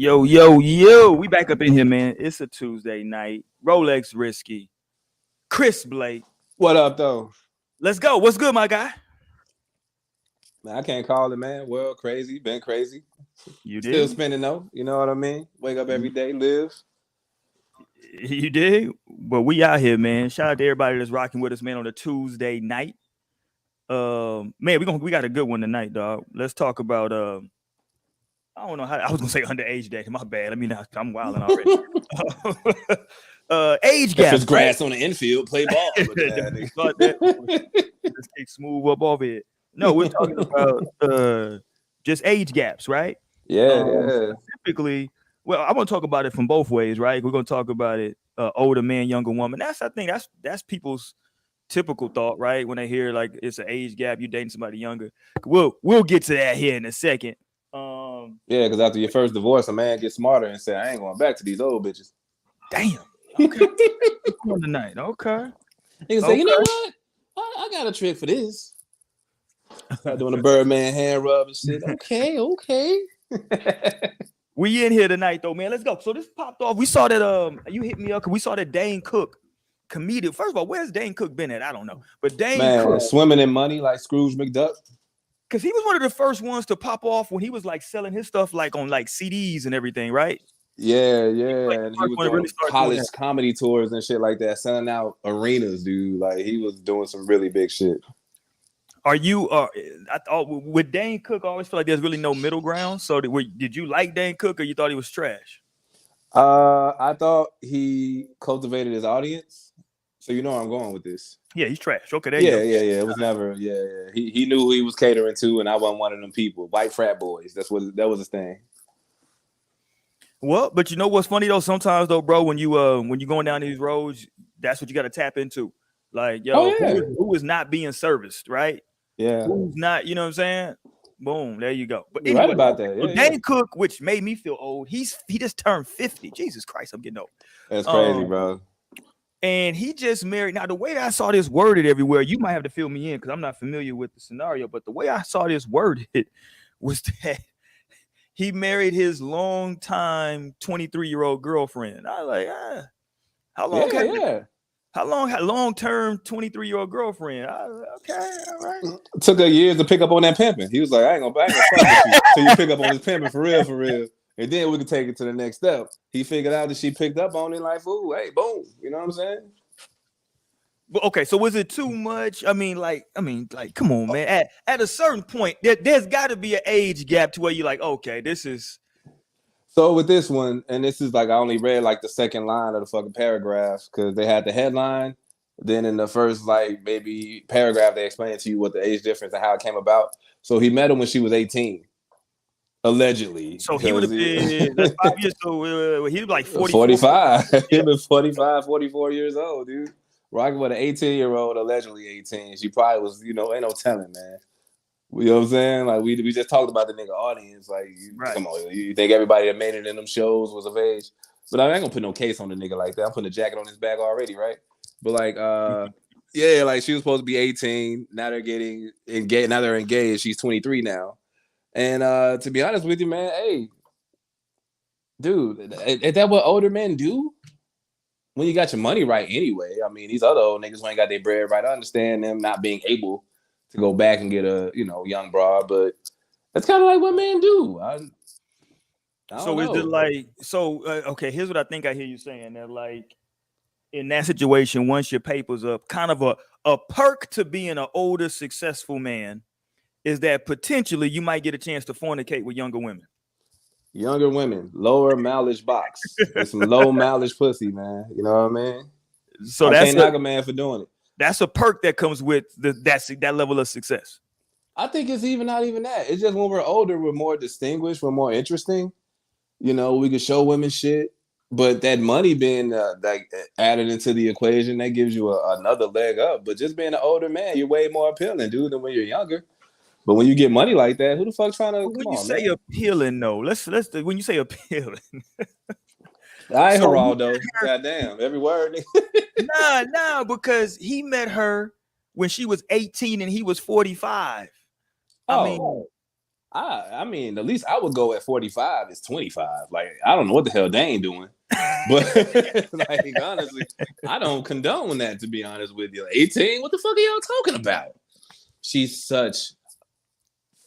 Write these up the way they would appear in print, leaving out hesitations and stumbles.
Yo, yo, yo. We back up in here, man. It's a Tuesday night. Rolex Risky. Chris Blake. What up, though? Let's go. What's good, my guy? Man, I can't call it, man. Well, crazy, been crazy. You Still did? spinning though. You know what I mean? Wake up every day, live. You did? But we out here, man. Shout out to everybody that's rocking with us, man, on a Tuesday night. Man, we got a good one tonight, dog. Let's talk about I don't know how I was gonna say underage dating. My bad. I mean, I'm wilding already. Age gap. If it's grass on the infield, play ball. Just kick smooth up off it. No, we're talking about just age gaps, right? Yeah. Specifically, well, I want to talk about it from both ways, right? We're gonna talk about it, older man, younger woman. I think that's people's typical thought, right? When they hear like it's an age gap, you dating somebody younger. We'll get to that here in a second. Yeah, because after your first divorce, a man gets smarter and say, "I ain't going back to these old bitches." Damn. Okay. On tonight. Okay. Nigga say, you know what? I got a trick for this. Start doing a Birdman hand rub and shit. Okay. We in here tonight though, man. Let's go. So this popped off. We saw that you hit me up because we saw that Dane Cook comedian. First of all, where's Dane Cook been at? I don't know. But Dane Cook swimming in money like Scrooge McDuck. Because he was one of the first ones to pop off when he was like selling his stuff like on like CDs and everything, right? Yeah. And he was doing college comedy tours and shit like that, selling out arenas, dude. Like he was doing some really big shit. Are you with Dane Cook? I always feel like there's really no middle ground. So did you like Dane Cook or you thought he was trash? I thought he cultivated his audience. So you know where I'm going with this. Yeah, he's trash. Okay, there you go. Yeah. It was never. Yeah. He knew who he was catering to, and I wasn't one of them people. White frat boys. That was his thing. Well, but you know what's funny though? Sometimes though, bro, when you going down these roads, that's what you got to tap into. Like, yo, who is not being serviced, right? Yeah. Who's not? You know what I'm saying? Boom, there you go. But anyway, right about that. Yeah, Dane Cook, which made me feel old. He just turned 50. Jesus Christ, I'm getting old. That's crazy, bro. And he just married. Now, the way I saw this worded everywhere, you might have to fill me in because I'm not familiar with the scenario. But the way I saw this worded was that he married his longtime 23-year-old girlfriend. I was like, how long? How long-term 23-year-old girlfriend? Okay, all right. Took a year to pick up on that pimping. He was like, I ain't gonna fuck with you till you pick up on this pimping for real. And then we can take it to the next step. He figured out that she picked up on it like, ooh, hey, boom. You know what I'm saying? But okay, so was it too much? I mean, come on, man. At a certain point, there's got to be an age gap to where you're like, okay, this is. So with this one, and this is like I only read like the second line of the fucking paragraph because they had the headline. Then in the first like maybe paragraph, they explained to you what the age difference and how it came about. So he met her when she was 18. Allegedly. So he would have been 5 years old. He was like 45. He was 45, 44 years old, dude. Rocking with an 18-year-old, allegedly 18. She probably was, ain't no telling, man. You know what I'm saying? Like, we just talked about the nigga audience. Like, Come on, you think everybody that made it in them shows was of age? But I ain't gonna put no case on the nigga like that. I'm putting a jacket on his back already, right? But like, like she was supposed to be 18. Now they're getting engaged. Now they're engaged. She's 23 now. And to be honest with you, man, hey, dude, is that what older men do? When you got your money right anyway. I mean, these other old niggas who ain't got their bread right. I understand them not being able to go back and get a, young broad, but that's kind of like what men do. I so know. Is it like, okay, here's what I think I hear you saying. That like, in that situation, once your paper's up, kind of a perk to being an older, successful man is that potentially you might get a chance to fornicate with younger women. Younger women, lower mileage box. With some low mileage pussy, man. You know what I mean? So I can't knock a man for doing it. That's a perk that comes with that level of success. I think it's not even that. It's just when we're older, we're more distinguished, we're more interesting. We can show women shit. But that money being like added into the equation, that gives you another leg up. But just being an older man, you're way more appealing, dude, than when you're younger. But when you get money like that, who the fuck trying to? When you say appealing, though, let's when you say appealing, I ain't Geraldo. Goddamn, every word. Nah, because he met her when she was 18 and he was 45. I mean, I mean, the least I would go at 45 is 25. Like, I don't know what the hell Dane doing. But like honestly, I don't condone that, to be honest with you. 18, what the fuck are y'all talking about? She's such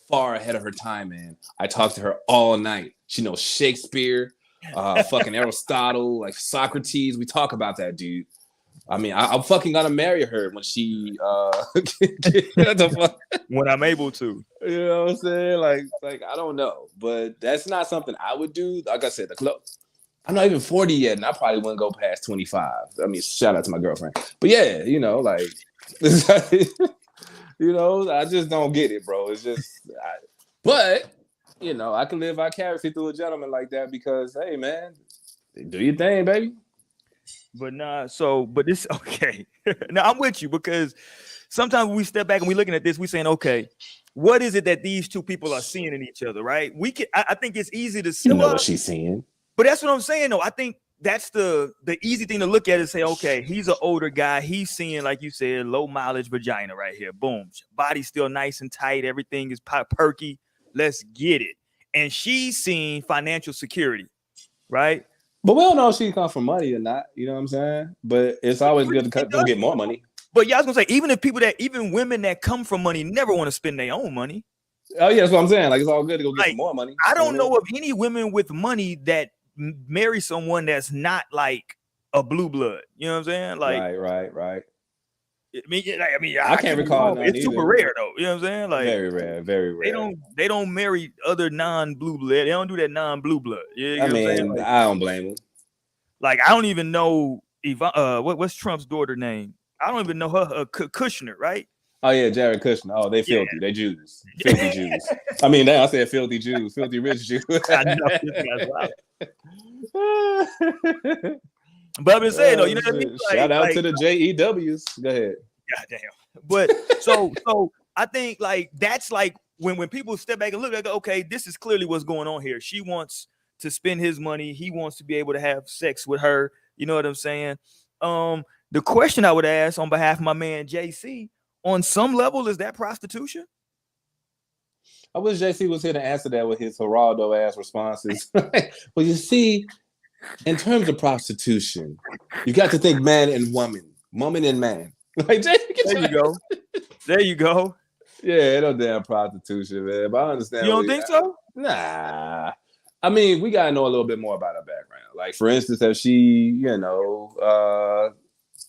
far ahead of her time, man. I talked to her all night. She knows Shakespeare, fucking Aristotle, like Socrates. We talk about that, dude. I mean, I'm fucking gonna marry her when she when I'm able to. You know what I'm saying? Like I don't know, but that's not something I would do. Like I said, I'm not even 40 yet, and I probably wouldn't go past 25. I mean, shout out to my girlfriend. But yeah, you know, like, you know, I just don't get it, bro. It's just, but, you know, I can live vicariously through a gentleman like that because, hey, man, do your thing, baby. But but this, okay. Now, I'm with you because sometimes when we step back and we're looking at this, we're saying, okay, what is it that these two people are seeing in each other, right? I think it's easy to see. You know what she's seeing. But that's what I'm saying, though. I think that's the easy thing to look at and say, okay, he's an older guy. He's seeing, like you said, low mileage vagina right here. Boom. Body's still nice and tight. Everything is perky. Let's get it. And she's seeing financial security, right? But we don't know if she come from money or not. You know what I'm saying? But it's always good to go get more money. But yeah, I was gonna say, even women that come from money never want to spend their own money. Oh yeah, that's what I'm saying. Like, it's all good to go get some more money. I don't know of any women with money that marry someone that's not like a blue blood. You know what I'm saying? Like, right. I mean, I can't recall. It's super rare though. You know what I'm saying? Like, very rare. They don't marry other non-blue blood. They don't do that non-blue blood. I mean, like, I don't blame them. Like, I don't even know what's Trump's daughter name? I don't even know her. Kushner, right? Oh yeah, Jared Kushner. Oh, they filthy. They Jews. Filthy Jews. I mean, I said filthy Jews. Filthy rich Jews. I know this guy's wild. But I've been saying though, you know what I mean? Like, shout out to the JEWs. Go ahead. Goddamn. But so I think like that's like when people step back and look like, okay, this is clearly what's going on here. She wants to spend his money. He wants to be able to have sex with her. You know what I'm saying? The question I would ask on behalf of my man JC, on some level, is that prostitution? I wish JC was here to answer that with his Geraldo ass responses. Well, you see, in terms of prostitution, you got to think man and woman and man. Like, there you go. Yeah, no damn prostitution, man. But I understand. You don't think so? Nah. I mean, we gotta know a little bit more about her background. Like, for instance, if she,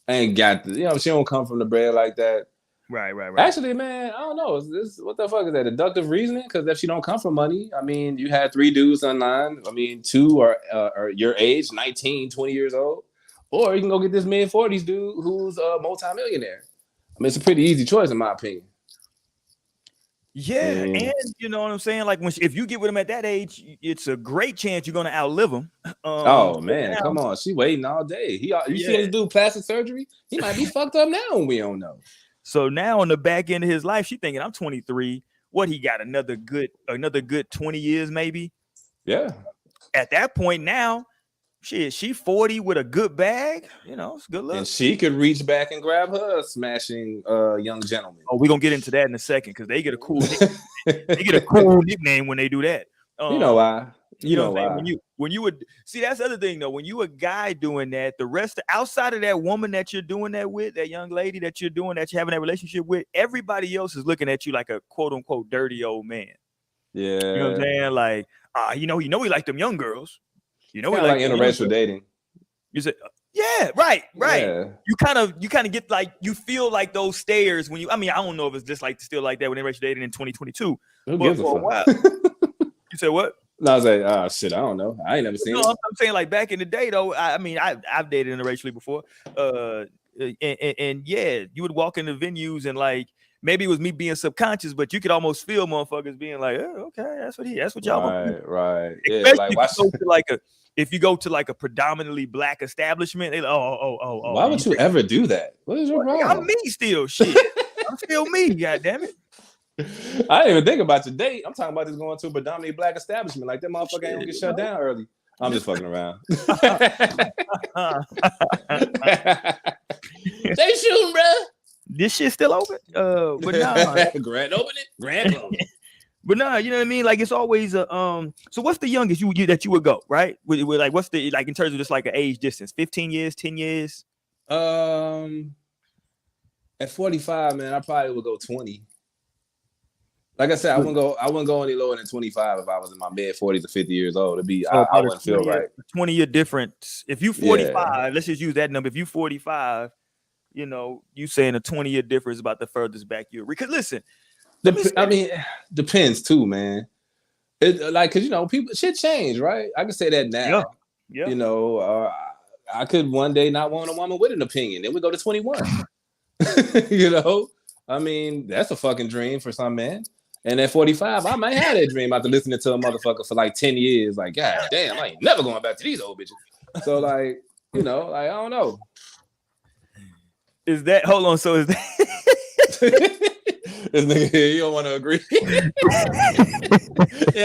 ain't got she don't come from the bread like that. Right. Actually, man, I don't know. Is this what the fuck is that? Deductive reasoning? Because if she don't come from money, I mean, you had 3 dudes online. I mean, 2 are your age, 19, 20 years old. Or you can go get this mid-40s dude who's a multimillionaire. I mean, it's a pretty easy choice, in my opinion. Yeah, and you know what I'm saying? Like, if you get with him at that age, it's a great chance you're gonna outlive him. Oh man, come on, she waiting all day. You see this dude plastic surgery? He might be fucked up now, and we don't know. So now on the back end of his life, she thinking, I'm 23. What, he got another good 20 years maybe? Yeah. At that point now, she 40 with a good bag. You know, it's good luck. And she could reach back and grab her smashing young gentleman. Oh, we're gonna get into that in a second because they get a cool nickname when they do that. You know why? You know what I'm saying? When you would see, that's the other thing though. When you a guy doing that, the rest outside of that woman that you're doing that with, that young lady that you're having that relationship with, everybody else is looking at you like a quote unquote dirty old man. Yeah, you know what I'm saying? Like, he like them young girls. You know, like interracial dating. You said, yeah, right. Yeah. You kind of get like, you feel like those stares when I don't know if it's just like still like that when interracial dating in 2022. Who gives a fuck? You said what? No, I was like, shit, I don't know. I ain't never seen it. I'm saying like back in the day though. I've dated interracially before. And yeah, you would walk into venues and like maybe it was me being subconscious, but you could almost feel motherfuckers being like, oh, okay, that's what y'all want. Right. Especially if you go to like a predominantly black establishment, they like, why would you ever do that? What is your problem? I'm me still, shit. I'm still me, goddamn it. I didn't even think about your date. I'm talking about this going to a predominantly black establishment. Like that motherfucker ain't gonna get shut down early. I'm just fucking around. They shooting, bro. This shit still open? But nah. Grand opening, grand closing. But no, you know what I mean? Like it's always a so what's the youngest you that you would go, right? With like what's the like in terms of just like an age distance? 15 years, 10 years? Um, at 45, man, I probably would go 20. Like I said, I wouldn't go any lower than 25 if I was in my mid 40s or 50 years old. So I about a wouldn't feel right. 20-year difference. If you Yeah. 45, let's just use that number. If you 45, you know, you saying a 20-year difference about the furthest back you. Because listen, I mean, depends too, man. It like because you know people shit change, right? I can say that now. Yeah. You know, I could one day not want a woman with an opinion. Then we go to 21. You know, I mean, that's a fucking dream for some men. And at 45, I might have that dream after listening to a motherfucker for like 10 years. Like, God damn, I ain't never going back to these old bitches. So, like, you know, like, I don't know. Is that, hold on, so is that... This nigga here, you don't want to agree. You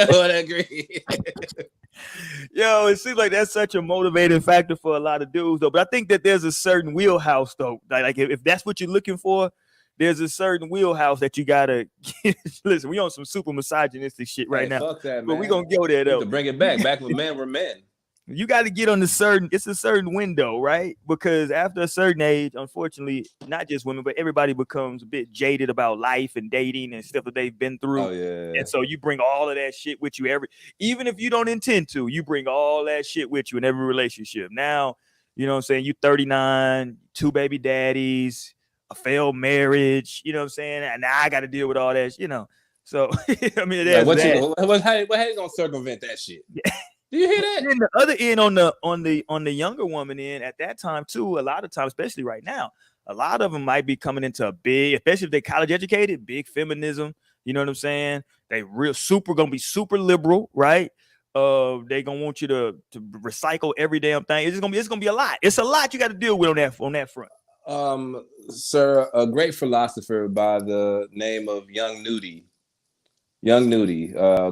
don't want to agree. Yo, it seems like that's such a motivating factor for a lot of dudes, though. But I think that there's a certain wheelhouse, though. Like if that's what you're looking for, there's a certain wheelhouse that you gotta listen. We on some super misogynistic shit right now, fuck that, man. But we gonna go there though. To bring it back when men were men. You got to get on it's a certain window, right? Because after a certain age, unfortunately, not just women, but everybody becomes a bit jaded about life and dating and stuff that they've been through. Oh, yeah. And so you bring all of that shit with you even if you don't intend to, you bring all that shit with you in every relationship. Now, you know what I'm saying? You 39, 2 baby daddies, a failed marriage, you know what I'm saying? And now I got to deal with all that, you know. So, I mean, how you gonna circumvent that shit? Yeah. Do you hear that? And then the other end on the younger woman end at that time too, a lot of times, especially right now, a lot of them might be coming into a big, especially if they college educated, big feminism. You know what I'm saying? They gonna be super liberal, right? They gonna want you to recycle every damn thing. It's gonna be a lot. It's a lot you got to deal with on that front. Sir, a great philosopher by the name of Young Nudie,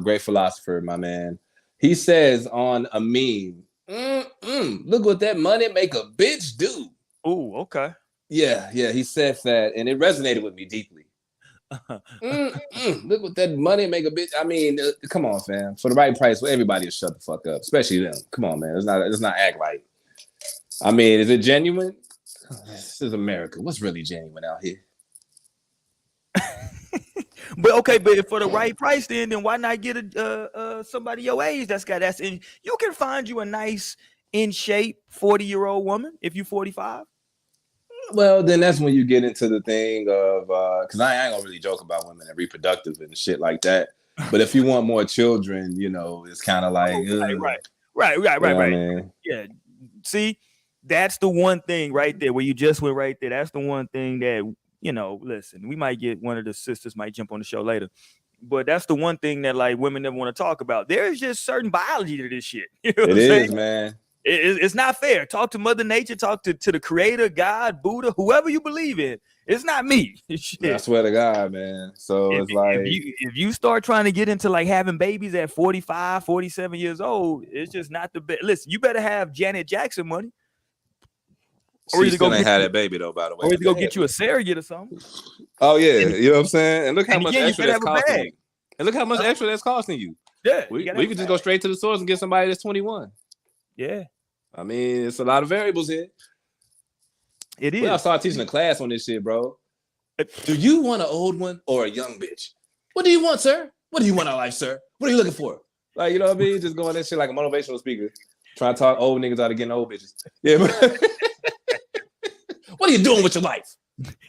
great philosopher, my man. He says on a meme, look what that money make a bitch do. Oh, okay. Yeah, he said that, and it resonated with me deeply. Look what that money make a bitch. I mean, come on, fam. For the right price, everybody will shut the fuck up, especially them. Come on, man. Let's not act right. I mean, is it genuine? This is America. What's really genuine out here? But for the right price, then why not get somebody your age that's in? You can find you a nice, in shape 40-year-old woman if you're 45. Well, then that's when you get into the thing of because I ain't gonna really joke about women and reproductive and shit like that. But if you want more children, you know, it's kind of like right. Yeah. See, that's the one thing right there where you just went right there. That's the one thing that. You know, listen, we might get one of the sisters might jump on the show later, but that's the one thing that like women never want to talk about. There is just certain biology to this shit. You know it is, man. It's not fair. Talk to Mother Nature, talk to the Creator, God, Buddha, whoever you believe in. It's not me. Shit. I swear to God, man. So it's like if you start trying to get into like having babies at 45, 47 years old, it's just not the best. Listen, you better have Janet Jackson money. Or she still ain't had that baby though, by the way. Or either go get you a surrogate or something. Oh yeah, you know what I'm saying? And look how much extra that's costing you. And look how much extra that's costing you. Yeah, we could just go straight to the source and get somebody that's 21. Yeah, I mean, it's a lot of variables here. It is. Well, I started teaching a class on this shit, bro. Do you want an old one or a young bitch? What do you want, sir? What do you want in life, sir? What are you looking for? Like, you know what I mean? Just going that shit like a motivational speaker, trying to talk old niggas out of getting old bitches. Yeah. What are you doing with your life?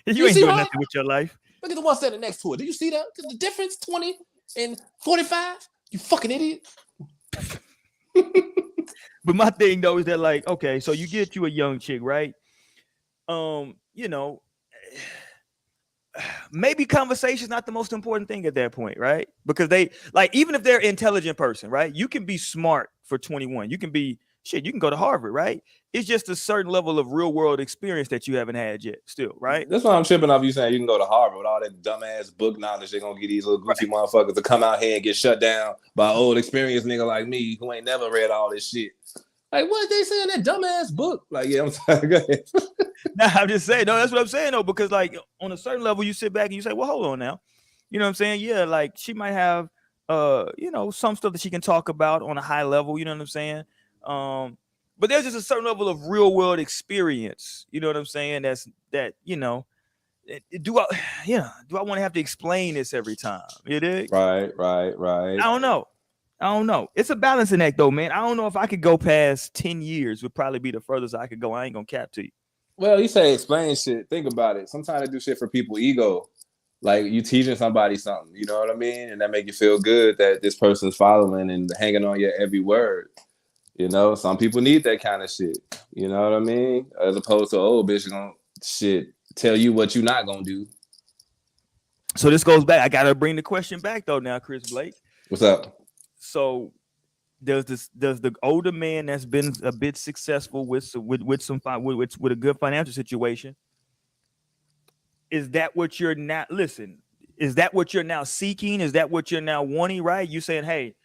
You ain't doing nothing with your life. Look at the one standing next to it. Do you see that? The difference, 20 and 45? You fucking idiot. But my thing though is that like, okay, so you get you a young chick, right? You know, maybe conversation's not the most important thing at that point, right? Because they like, even if they're an intelligent person, right? You can be smart for 21. You can be you can go to Harvard, right? It's just a certain level of real world experience that you haven't had yet still, right? That's why I'm tripping off you saying you can go to Harvard with all that dumbass book knowledge. They're gonna get these little goofy motherfuckers to come out here and get shut down by old experienced nigga like me who ain't never read all this shit. Like, what they say in that dumbass book? Like, yeah, I'm sorry. Go ahead. Nah, I'm just saying, no, that's what I'm saying, though, because like on a certain level, you sit back and you say, well, hold on now. You know what I'm saying? Yeah, like she might have some stuff that she can talk about on a high level. You know what I'm saying? But there's just a certain level of real world experience. You know what I'm saying? Do I, do I want to have to explain this every time? You dig? Right. I don't know. It's a balancing act though, man. I don't know if I could go past 10 years would probably be the furthest I could go. I ain't gonna cap to you. Well, you say explain shit. Think about it. Sometimes they do shit for people ego. Like you teaching somebody something, you know what I mean? And that make you feel good that this person's following and hanging on your every word. You know, some people need that kind of shit. You know what I mean? As opposed to, oh, bitch, gonna shit tell you what you not gonna do. So this goes back. I gotta bring the question back though now, Chris Blake. What's up? So does the older man that's been a bit successful with a good financial situation, is that what you're not is that what you're now seeking? Is that what you're now wanting, right? You saying, hey,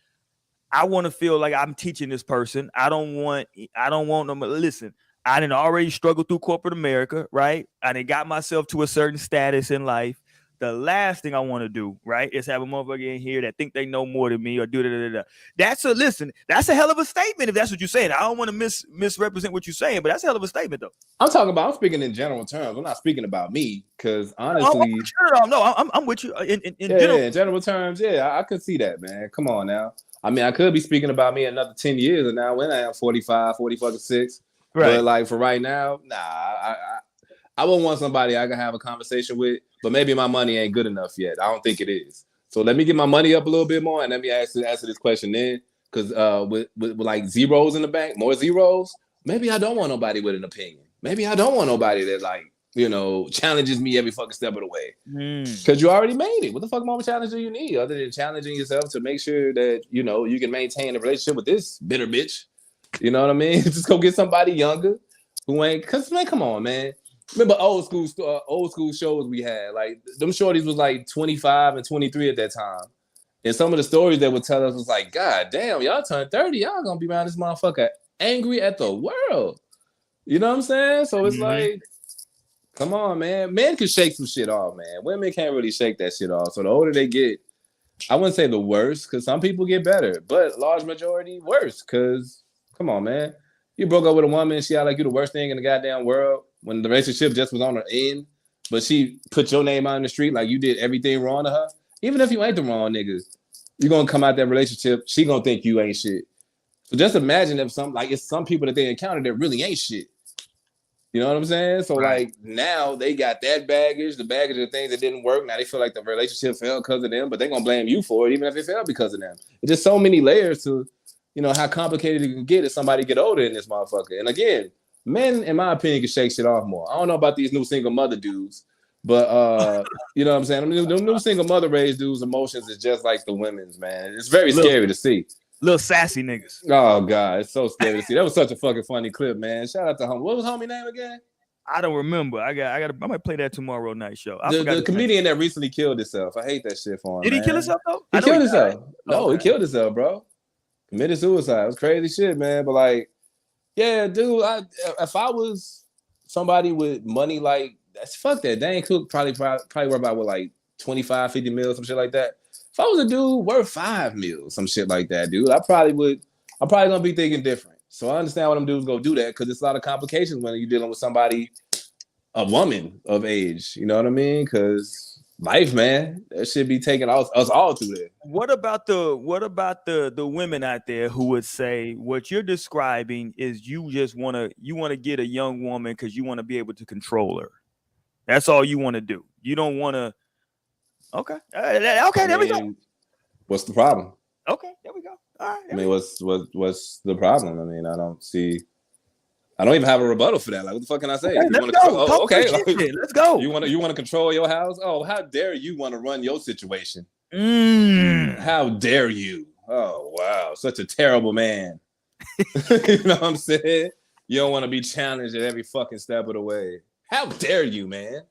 I want to feel like I'm teaching this person. I don't want them. Listen, I didn't already struggle through corporate America, right? I done got myself to a certain status in life. The last thing I want to do, right, is have a motherfucker in here that think they know more than me or do. That's a hell of a statement if that's what you're saying. I don't want to misrepresent what you're saying, but that's a hell of a statement though. I'm speaking in general terms. I'm not speaking about me because honestly, I'm with you in general terms. Yeah, I could see that, man. Come on now. I mean, I could be speaking about me another 10 years and now when I am 45, 46. Right. But like for right now, nah, I wouldn't want somebody I can have a conversation with, but maybe my money ain't good enough yet. I don't think it is. So let me get my money up a little bit more and let me answer this question then. Because with like zeros in the bank, more zeros, maybe I don't want nobody with an opinion. Maybe I don't want nobody that like, challenges me every fucking step of the way. Because you already made it. What the fuck more challenge do you need other than challenging yourself to make sure that, you can maintain a relationship with this bitter bitch? You know what I mean? Just go get somebody younger who ain't, because man, come on, man. Remember old school shows we had? Like them shorties was like 25 and 23 at that time. And some of the stories they would tell us was like, God damn, y'all turn 30, y'all gonna be around this motherfucker angry at the world. You know what I'm saying? So it's like, come on, man. Men can shake some shit off, man. Women can't really shake that shit off. So the older they get, I wouldn't say the worse, because some people get better, but large majority worse. Because come on, man. You broke up with a woman, she act like you the worst thing in the goddamn world when the relationship just was on her end, but she put your name out in the street like you did everything wrong to her. Even if you ain't the wrong nigga, you're gonna come out that relationship, she gonna think you ain't shit. So just imagine if it's some people that they encounter that really ain't shit. You know what I'm saying? So like now they got that baggage, the baggage of things that didn't work. Now they feel like the relationship failed because of them, but they're gonna blame you for it, even if it failed because of them. It's just so many layers to how complicated it can get if somebody get older in this motherfucker. And again, men, in my opinion, can shake shit off more. I don't know about these new single mother dudes, but you know what I'm saying? Them new single mother raised dudes' emotions is just like the women's, man. It's very scary to see. Little sassy niggas. Oh God, it's so scary to see. That was such a fucking funny clip, man. Shout out to homie. What was homie name again? I don't remember. I might play that tomorrow night show. The comedian that recently killed himself. I hate that shit for him. Did he kill himself though? He killed himself. No, he killed himself, bro. Committed suicide. It was crazy shit, man. But like, yeah, dude, if I was somebody with money like that's fuck that. Dane Cook probably worth about what, like 25, 50 mil, some shit like that. If I was a dude worth 5 mil, some shit like that, dude, I'm probably gonna be thinking different. So I understand why them dudes go do that, because it's a lot of complications when you're dealing with somebody, a woman of age. You know what I mean? Because life, man, that should be taking us all through there. What about the women out there who would say what you're describing is you want to get a young woman because you want to be able to control her. That's all you want to do. You don't want to. Okay. There we go. What's the problem? Okay, there we go. All right. I mean, what's the problem? I mean, I don't even have a rebuttal for that. Like, what the fuck can I say? Okay, let's go. Okay. Let's go. You want to control your house? Oh, how dare you want to run your situation? How dare you? Oh, wow. Such a terrible man. You know what I'm saying? You don't want to be challenged at every fucking step of the way. How dare you, man?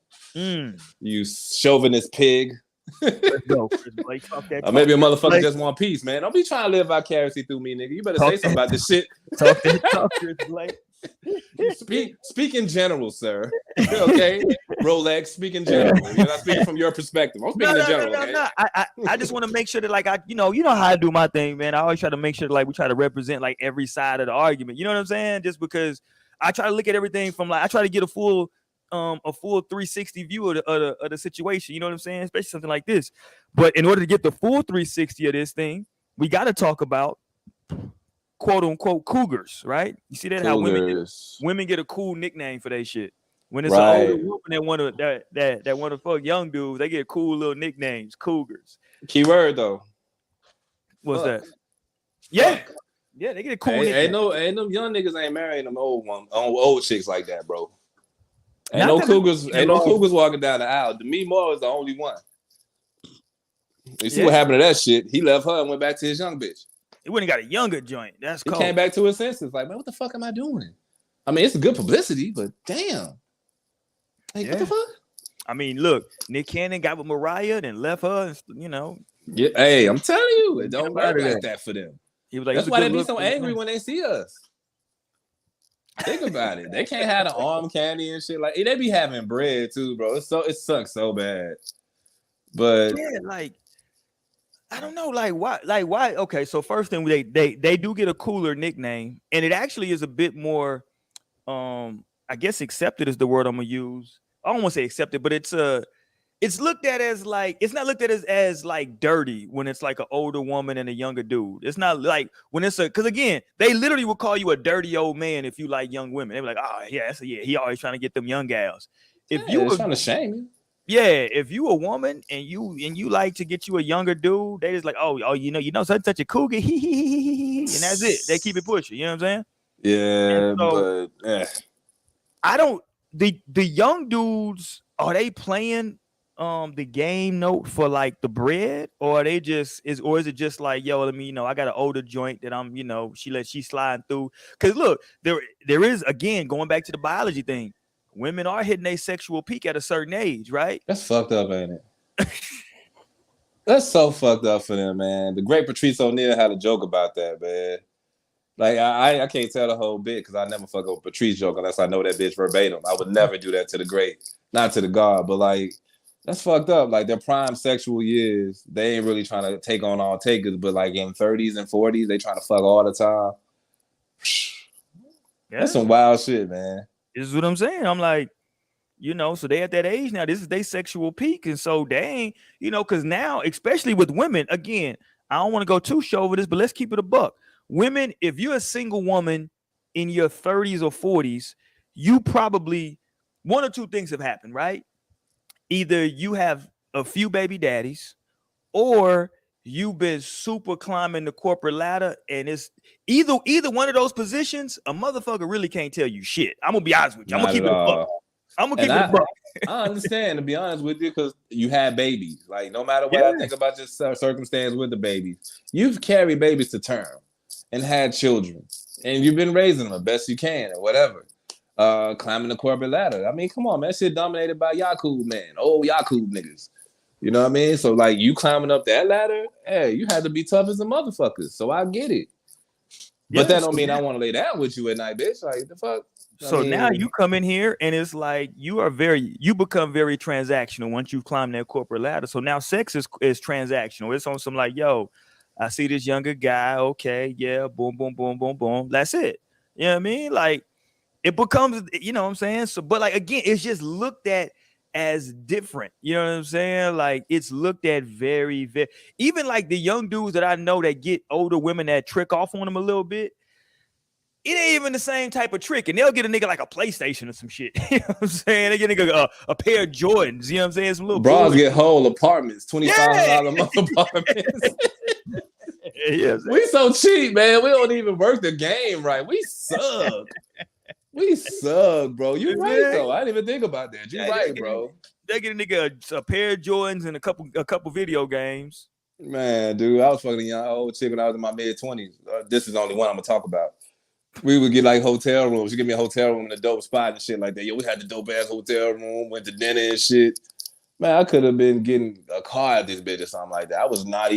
You chauvinist pig. Let's go. Maybe a motherfucker just want peace, man. Don't be trying to live vicariously through me, nigga. You better say something about this shit. Talk, Chris Blake. Speak in general, sir. Okay, Rolex. Speak in general. You're not speaking from your perspective. I'm speaking in general. Okay? No. I just want to make sure that like you know how I do my thing, man. I always try to make sure that, like we try to represent like every side of the argument. You know what I'm saying? Just because I try to look at everything from like I try to get a full 360 view of the situation. You know what I'm saying? Especially something like this. But in order to get the full 360 of this thing, we got to talk about quote unquote cougars, right? You see that Cougars. how women get a cool nickname for their shit. When it's Right. an older woman that want to fuck young dudes, they get cool little nicknames, cougars. Keyword though. What's Fuck. that? Yeah. Yeah, they get a cool nickname. Ain't them young niggas ain't marrying them old chicks like that, bro. Ain't Not no that cougars, much. ain't no cougars walking down the aisle. Demi Moore is the only one. You see Yeah. what happened to that shit? He left her and went back to his young bitch. He wouldn't got a younger joint. That's He cold. came back to his senses. Like, man, what the fuck am I doing? I mean, it's good publicity, but damn. Like, what the fuck? I mean, look, Nick Cannon got with Mariah, then left her, and, you know. Yeah, hey, I'm telling you, it don't Get work out of like that for them. He was like, That's "It's a why good they be look so for angry them." when they see us. Think about it. They can't have the arm candy and shit. Like, they be having bread too, bro. It sucks so bad. But Yeah, like I don't know, like why? Okay, so first thing they do get a cooler nickname, and it actually is a bit more, I guess accepted is the word I'm gonna use. I don't want to say accepted, but it's looked at as like it's not looked at as like dirty when it's like an older woman and a younger dude. It's not like when it's because again, they literally would call you a dirty old man if you like young women. They be like, oh yeah, he always trying to get them young gals. If yeah, you it's were trying to shame you. Yeah, if you a woman and you like to get you a younger dude, they just like, oh, you know, such a cougar, and that's it. They keep it pushing. You know what I'm saying? Yeah, So, but I don't. The young dudes, are they playing the game note for like the bread, or are they is it just like, yo, let me, I got an older joint that I'm, she's sliding through. Because look, there is, again, going back to the biology thing. Women are hitting a sexual peak at a certain age, right? that's fucked up, ain't it? That's so fucked up for them, man. The great Patrice O'Neal had a joke about that, man. Like, I can't tell the whole bit because I never fuck up a Patrice joke unless I know that bitch verbatim. I would never do that to the great, not to the god, but like, that's fucked up. Like, their prime sexual years, they ain't really trying to take on all takers, but like in 30s and 40s, they trying to fuck all the time. Yeah. That's some wild shit, man. This is what I'm saying. I'm like, so they at that age now. This is their sexual peak, and so they ain't, because now, especially with women, again, I don't want to go too show over this, but let's keep it a buck. Women, if you're a single woman in your 30s or 40s, you probably one or two things have happened, right? Either you have a few baby daddies, or you've been super climbing the corporate ladder, and it's either one of those positions. A motherfucker really can't tell you shit. I'm gonna be honest with you. I'm gonna keep it a buck. I understand, to be honest with you, because you had babies. Like, no matter what I think about this circumstance with the babies, you've carried babies to term and had children, and you've been raising them the best you can, or whatever. Climbing the corporate ladder. I mean, come on, man. That shit dominated by Yakub, man. Old Yakub niggas. You know what I mean? So, like, you climbing up that ladder, hey, you had to be tough as a motherfucker. So I get it. But that don't mean I want to lay down with you at night, bitch. Like, the fuck? Now you come in here and it's like you become very transactional once you climb that corporate ladder. So now sex is transactional. It's on some like, yo, I see this younger guy. Okay, yeah, boom, boom, boom, boom, boom. That's it. You know what I mean? Like, it becomes, you know what I'm saying? So, but like, again, it's just looked at as different. You know what I'm saying? Like, it's looked at very, very, even like the young dudes that I know that get older women that trick off on them a little bit. It ain't even the same type of trick, and they'll get a nigga like a PlayStation or some shit. You know what I'm saying? They get a nigga a pair of Jordans. You know what I'm saying? Some little bras get whole apartments, $2,500 a month apartments. Yes. We so cheap, man. We don't even work the game right. We suck. We suck, bro. You right though. I didn't even think about that. You right, bro. They get a nigga a pair of Jordans and a couple video games. Man, dude, I was fucking a young old chick when I was in my mid-20s. This is the only one I'm gonna talk about. We would get like hotel rooms. You give me a hotel room in a dope spot and shit like that. Yo, we had the dope ass hotel room, went to dinner and shit. Man, I could have been getting a car at this bitch or something like that. I was not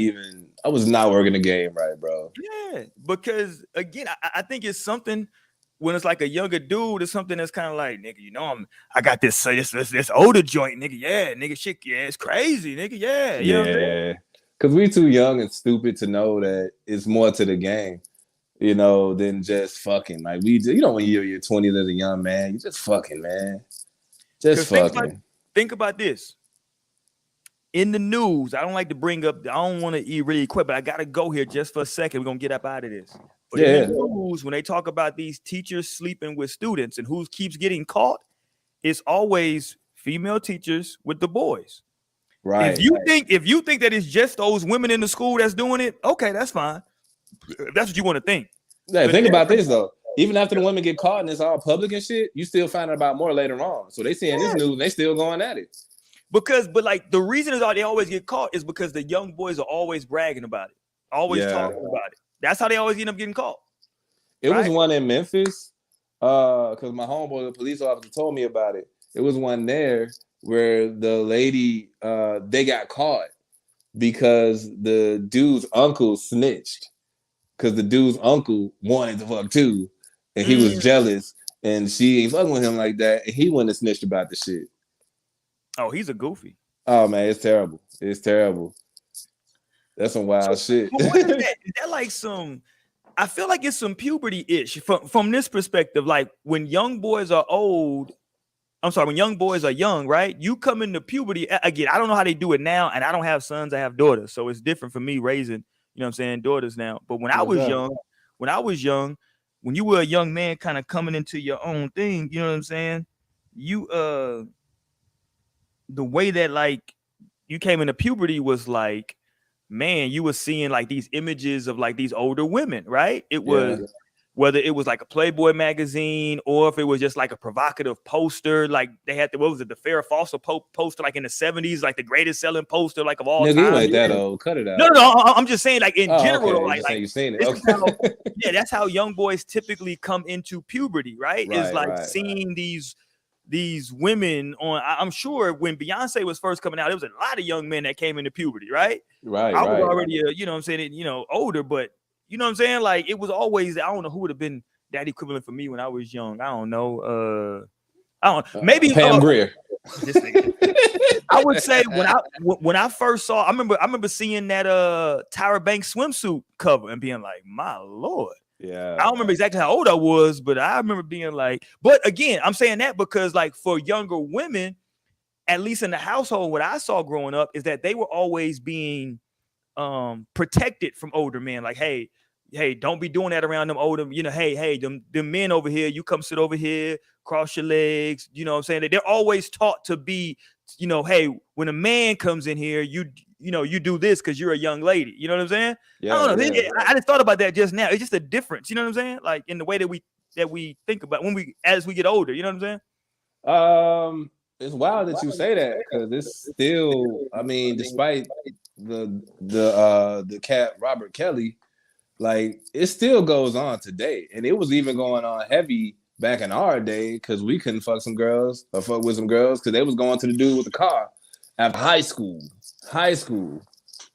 working the game right, bro. Yeah, because again, I think it's something when it's like a younger dude or something that's kind of like, nigga, I got this older joint, nigga. Yeah, nigga, shit, yeah, it's crazy, nigga. Yeah, you know what I'm saying? Yeah. Because we too young and stupid to know that it's more to the game, than just fucking. Like you don't want to your 20s as a young man. You just fucking, man. Just fucking. Think about this. In the news, I don't like to bring up, I don't want to really quick, but I got to go here just for a second. We're going to get up out of this. But in the news, when they talk about these teachers sleeping with students and who keeps getting caught, it's always female teachers with the boys. Right. If you think that it's just those women in the school that's doing it, okay, that's fine. If that's what you want to think. Yeah, think about this though. Even after the women get caught and it's all public and shit, you still find out about more later on. So they seeing this news and they still going at it. But like the reason is they always get caught is because the young boys are always bragging about it, always talking about it. That's how they always end up getting caught. It was one in Memphis, because my homeboy, the police officer, told me about it. It was one there where the lady, they got caught because the dude's uncle snitched. Because the dude's uncle wanted to fuck too, and he was jealous, and she ain't fucking with him like that, and he wouldn't have snitched about the shit. Oh, he's a goofy. Oh man, it's terrible. It's terrible. That's some wild shit. What is that? Is that like some? I feel like it's some puberty-ish from this perspective. Like when young boys are old, when young boys are young, right? You come into puberty again. I don't know how they do it now, and I don't have sons. I have daughters, so it's different for me raising, daughters now. But when I was young, when you were a young man, kind of coming into your own thing, you know what I'm saying? The way that like you came into puberty was like, man, you were seeing like these images of like these older women, right? It was whether it was like a Playboy magazine or if it was just like a provocative poster, like they had the Farrah Fawcett poster like in the 70s, like the greatest selling poster like of all time. You ain't that old. Cut it out. No, I'm just saying like in general, okay. Like you've seen it. Okay. That's how young boys typically come into puberty, right? It's like seeing these women on. I'm sure when Beyonce was first coming out, there was a lot of young men that came into puberty, right? Right. I was already, older, but you know what I'm saying? Like it was always, I don't know who would have been that equivalent for me when I was young. I don't know. Maybe Pam Grier. I would say when I first saw, I remember seeing that Tyra Banks swimsuit cover and being like, my Lord. Yeah. I don't remember exactly how old I was, but I remember being like, but again, I'm saying that because like for younger women, at least in the household, what I saw growing up is that they were always being protected from older men. Like, hey, don't be doing that around them older, hey, them men over here, you come sit over here, cross your legs, you know what I'm saying? They're always taught to be, hey, when a man comes in here, you do this because you're a young lady. You know what I'm saying? Yeah, I don't know. I just thought about that just now. It's just a difference. You know what I'm saying? Like in the way that we think about as we get older. You know what I'm saying? It's wild that you say that because it's still. I mean, despite the cat Robert Kelly, like it still goes on today, and it was even going on heavy back in our day because we couldn't fuck some girls or fuck with some girls because they was going to the dude with the car after high school.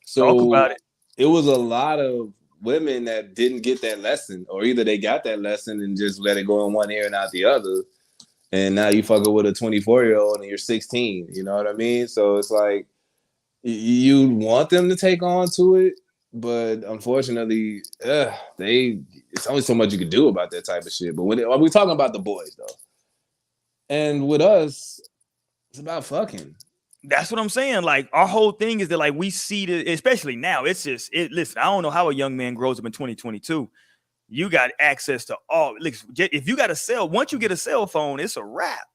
So talk about it. It was a lot of women that didn't get that lesson, or either they got that lesson and just let it go in one ear and out the other. And now you fucking with a 24-year-old and you're 16. You know what I mean? So it's like you want them to take on to it, but unfortunately, it's only so much you can do about that type of shit. But we're talking about the boys though, and with us, it's about fucking. That's what I'm saying. Like our whole thing is that like we see the, especially now, it's just listen, I don't know how a young man grows up in 2022. You got access to all. If you got once you get a cell phone, it's a wrap.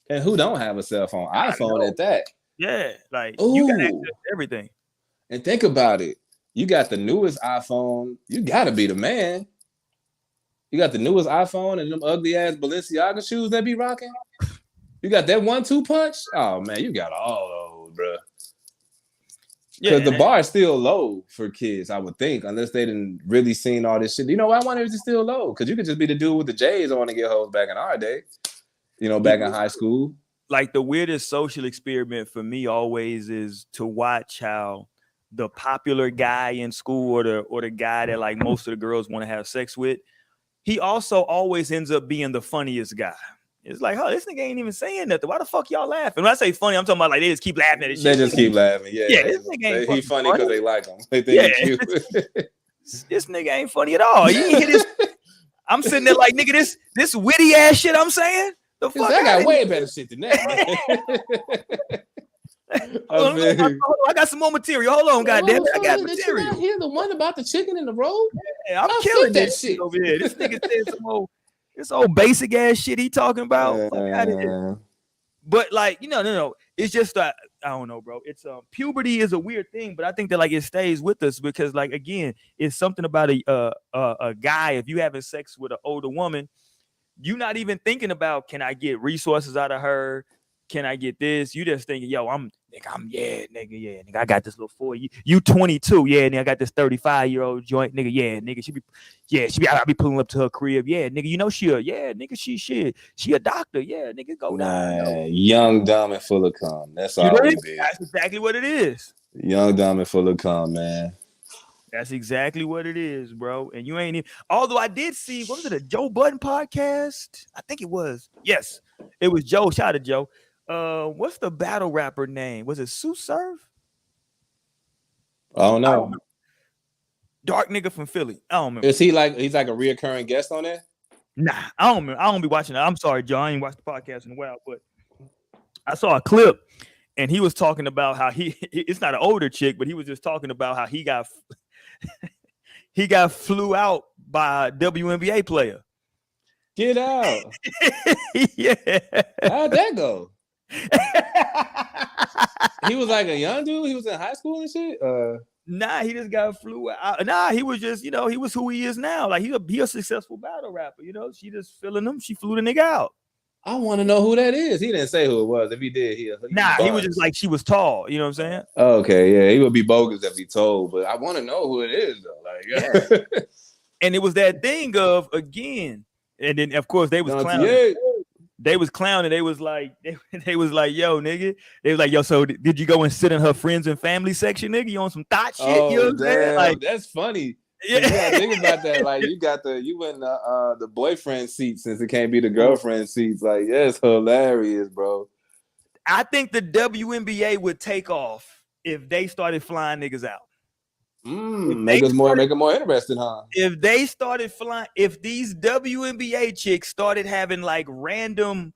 And who don't have a cell phone? iPhone at that. Yeah, like you got access to everything. And think about it. You got the newest iPhone. You got to be the man. You got the newest iPhone and them ugly ass Balenciaga shoes that be rocking. You got that 1-2 punch. Oh man, you got all those, bro. Because the bar is still low for kids, I would think, unless they didn't really seen all this shit. You know why I wonder if it's still low? Because you could just be the dude with the J's on to get hoes back in our day. Back in high school. Like the weirdest social experiment for me always is to watch how the popular guy in school or the guy that like most of the girls want to have sex with, he also always ends up being the funniest guy. It's like, oh, this nigga ain't even saying nothing. Why the fuck y'all laughing? When I say funny, I'm talking about like they just keep laughing at this shit. They just keep laughing. Yeah, yeah, this nigga ain't he funny because they like him. They think he's cute. This nigga ain't funny at all. He ain't hit his. I'm sitting there like, nigga, this witty ass shit I'm saying. The fuck I got way better shit than that, man. Hold on, I got some more material. Hold on, goddamn, I got material. Did you not hear the one about the chicken in the road? Yeah, I'm killing that shit over here. This nigga said this old basic ass shit he talking about. Fuck out of here. But like, no. It's just I don't know, bro. It's puberty is a weird thing, but I think that like it stays with us because like again, it's something about a guy. If you having sex with an older woman, you're not even thinking about can I get resources out of her? Can I get this? You just thinking, yo, nigga, I got this little 4. You 22, yeah, nigga, I got this 35-year-old joint, nigga, I be pulling up to her crib, yeah, nigga, she a doctor, yeah, nigga, go down. Young, dumb, and full of cum. That's all we be. That's exactly what it is. Young, dumb, and full of cum, man. That's exactly what it is, bro. And you ain't even. Although I did see, what was it, a Joe Budden podcast? I think it was. Yes, it was Joe. Shout out to Joe. What's the battle rapper name? Was it Sue Surf? I don't know. Dark nigga from Philly. I don't remember. Is he like he's like a reoccurring guest on there? Nah, I don't remember. I don't be watching that. I'm sorry, Joe. I ain't watched the podcast in a while, but I saw a clip and he was talking about how it's not an older chick, but he was just talking about how he got flew out by a WNBA player. Get out. Yeah. How'd that go? He was like a young dude. He was in high school and shit. Nah, he just got flew out. Nah, he was just, he was who he is now. Like he a successful battle rapper. She just feeling him. She flew the nigga out. I want to know who that is. He didn't say who it was. If he did, he was just like she was tall. You know what I'm saying? Okay, yeah, he would be bogus if he told. But I want to know who it is though. Like, yeah. And it was that thing of again. And then of course they was clowning. They was clowning. They was like, yo, nigga. They was like, yo, so did you go and sit in her friends and family section, nigga? You on some thought shit? Oh, you know what I'm saying? Like, that's funny. Yeah. You gotta think about that. Like you in the boyfriend seat since it can't be the girlfriend seats. Like, yeah, it's hilarious, bro. I think the WNBA would take off if they started flying niggas out. Make it more interesting, huh? If they started flying, if these WNBA chicks started having like random,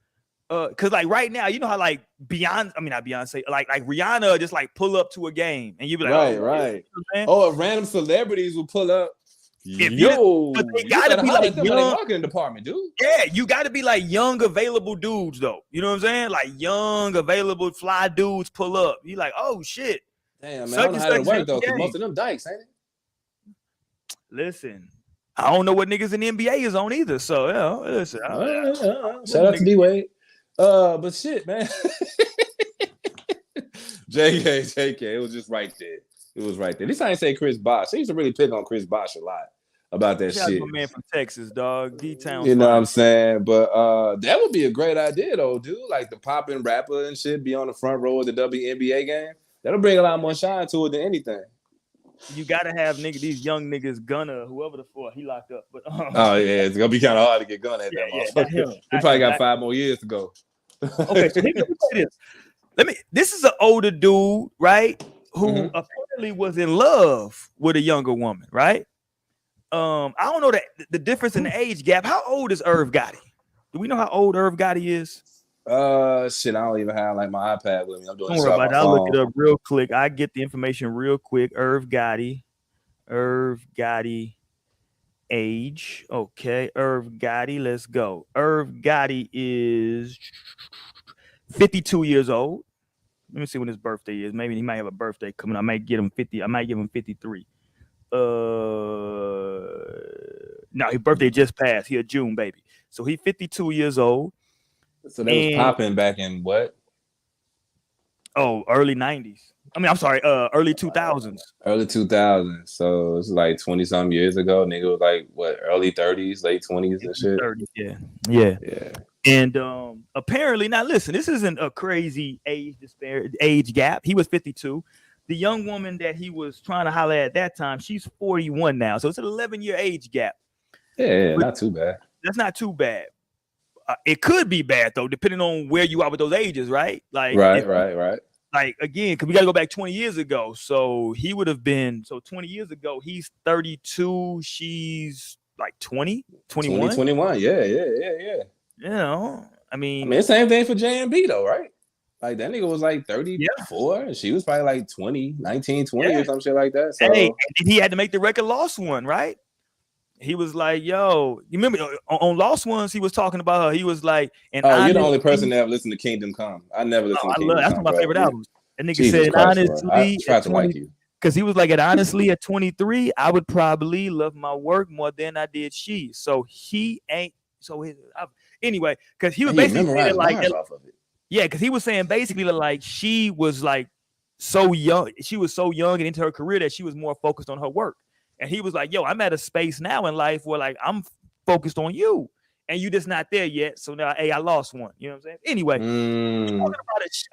cause like right now, you know how like not Beyonce, like Rihanna just like pull up to a game and you be like, right. If random celebrities will pull up. But they gotta be like young marketing department, dude. Yeah, you gotta be like young available dudes though. You know what I'm saying? Like young available fly dudes pull up. You like, oh shit. Damn, man, I don't know how that work though, because most of them dykes, ain't it? Listen, I don't know what niggas in the NBA is on either. So listen. Shout out to D-Wade. But shit, man. JK, it was just right there. It was right there. At least I ain't say Chris Bosh. They used to really pick on Chris Bosh a lot about that shit. My man from Texas, dog. D-Town. You know what I'm saying? But that would be a great idea though, dude. Like the popping rapper and shit be on the front row of the WNBA game. That'll bring a lot more shine to it than anything. You gotta have these young niggas, Gunna, whoever the fuck he locked up. But oh yeah, it's gonna be kind of hard to get Gunna at that motherfucker. He probably got 5 more years to go. Okay, so let me say this. This is an older dude, right? Who apparently was in love with a younger woman, right? I don't know the difference in the age gap. How old is Irv Gotti? Do we know how old Irv Gotti is? Shit, I don't even have like my iPad with me. I'm doing Don't worry about it. I'll look it up real quick. I get the information real quick. Irv Gotti age. Okay, Irv Gotti. Let's go. Irv Gotti is 52 years old. Let me see when his birthday is. Maybe he might have a birthday coming. I might give him 50. I might give him 53. No, his birthday just passed. He a June baby. So he 52 years old. So that was popping back in what? Oh, early 90s. I mean, I'm sorry, early 2000s. Early 2000s. So it's like 20-something years ago. Nigga was like, what, early 30s, late 20s and shit? 30s, yeah. And apparently, now listen, this isn't a crazy age gap. He was 52. The young woman that he was trying to holler at that time, she's 41 now. So it's an 11-year age gap. Yeah, not too bad. That's not too bad. It could be bad though, depending on where you are with those ages, right? Like, right. Like again, because we got to go back 20 years ago. So he would have been 20 years ago. He's 32. She's like 20, 21. 21. Yeah. You know, I mean, same thing for J&B though, right? Like that nigga was like 34, and she was probably like 20, 19, 20 or some shit like that. So hey, and he had to make the record Lost One, right? He was like, yo, you remember on Lost Ones, he was talking about her. He was like, and you're the only person that ever listened to Kingdom Come. I never listened to Kingdom Come. That's one of my favorite albums. And nigga Jesus said, Christ, honestly, I tried to like you. Because he was like, honestly, at 23, I would probably love my work more than I did she. So he ain't, anyway, because he was basically saying like, off of it. Yeah, because he was saying basically like she was like so young. She was so young and into her career that she was more focused on her work. And he was like, yo, I'm at a space now in life where like I'm focused on you. And you just not there yet. So now, hey, I lost one. You know what I'm saying? Anyway, we're talking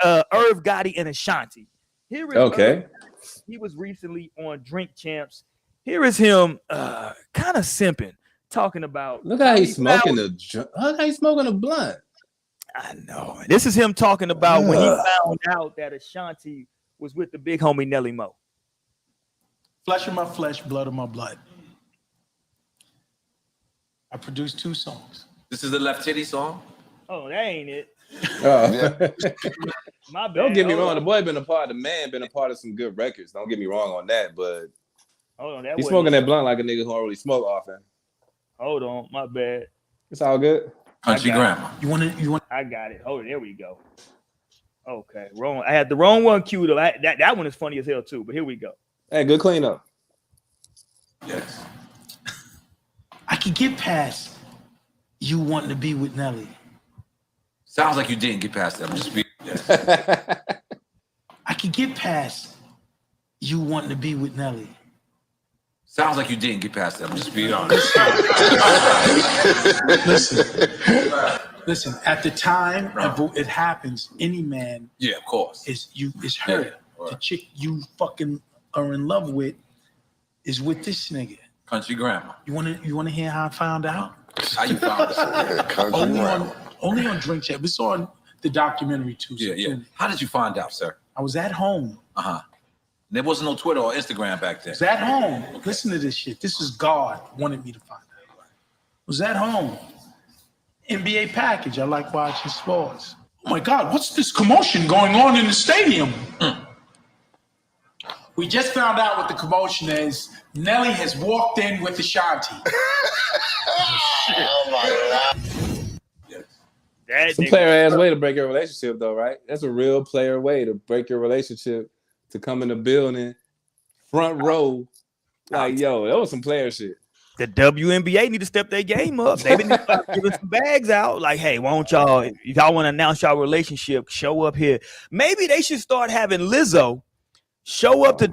about Irv Gotti and Ashanti. Here is okay. He was recently on Drink Champs. Here is him kind of simping, talking about. Look how he's smoking a blunt. I know. This is him talking about when he found out that Ashanti was with the big homie Nelly Mo. Flesh of my flesh, blood of my blood. I produced 2 songs. This is the Left Titty song? Oh, that ain't it. My bad. Don't get me wrong. The boy been a part of some good records. Don't get me wrong on that, but he's smoking that blunt like a nigga who don't really smoke often. Hold on, my bad. It's all good. Country grandma. You want? I got it. Oh, there we go. Okay, wrong. I had the wrong one queued up. That one is funny as hell too. But here we go. Hey, good cleanup. Yes. I could get past you wanting to be with Nelly. Sounds like you didn't get past that. I'm just being. Yes. I could get past you wanting to be with Nelly. Sounds like you didn't get past that. I'm just being honest. Listen. At the time it happens, any man, yeah, of course, is hurt. Yeah, the chick you fucking are in love with is with this nigga. Country grandma. You wanna hear how I found out? How you found out? Only on Drink Champ. It's on the documentary too. Yeah. How did you find out, sir? I was at home. There wasn't no Twitter or Instagram back then. I was at home. Okay. Listen to this shit. This is God wanted me to find out. I was at home. NBA package. I like watching sports. Oh my God, what's this commotion going on in the stadium? We just found out what the commotion is. Nelly has walked in with Ashanti. Oh my God. That's a player ass way to break your relationship, though, right? That's a real player way to break your relationship, to come in the building, front row. Like, yo, that was some player shit. The WNBA need to step their game up. They need to start giving some bags out. Like, hey, why don't y'all, if y'all want to announce y'all relationship, show up here. Maybe they should start having Lizzo show up to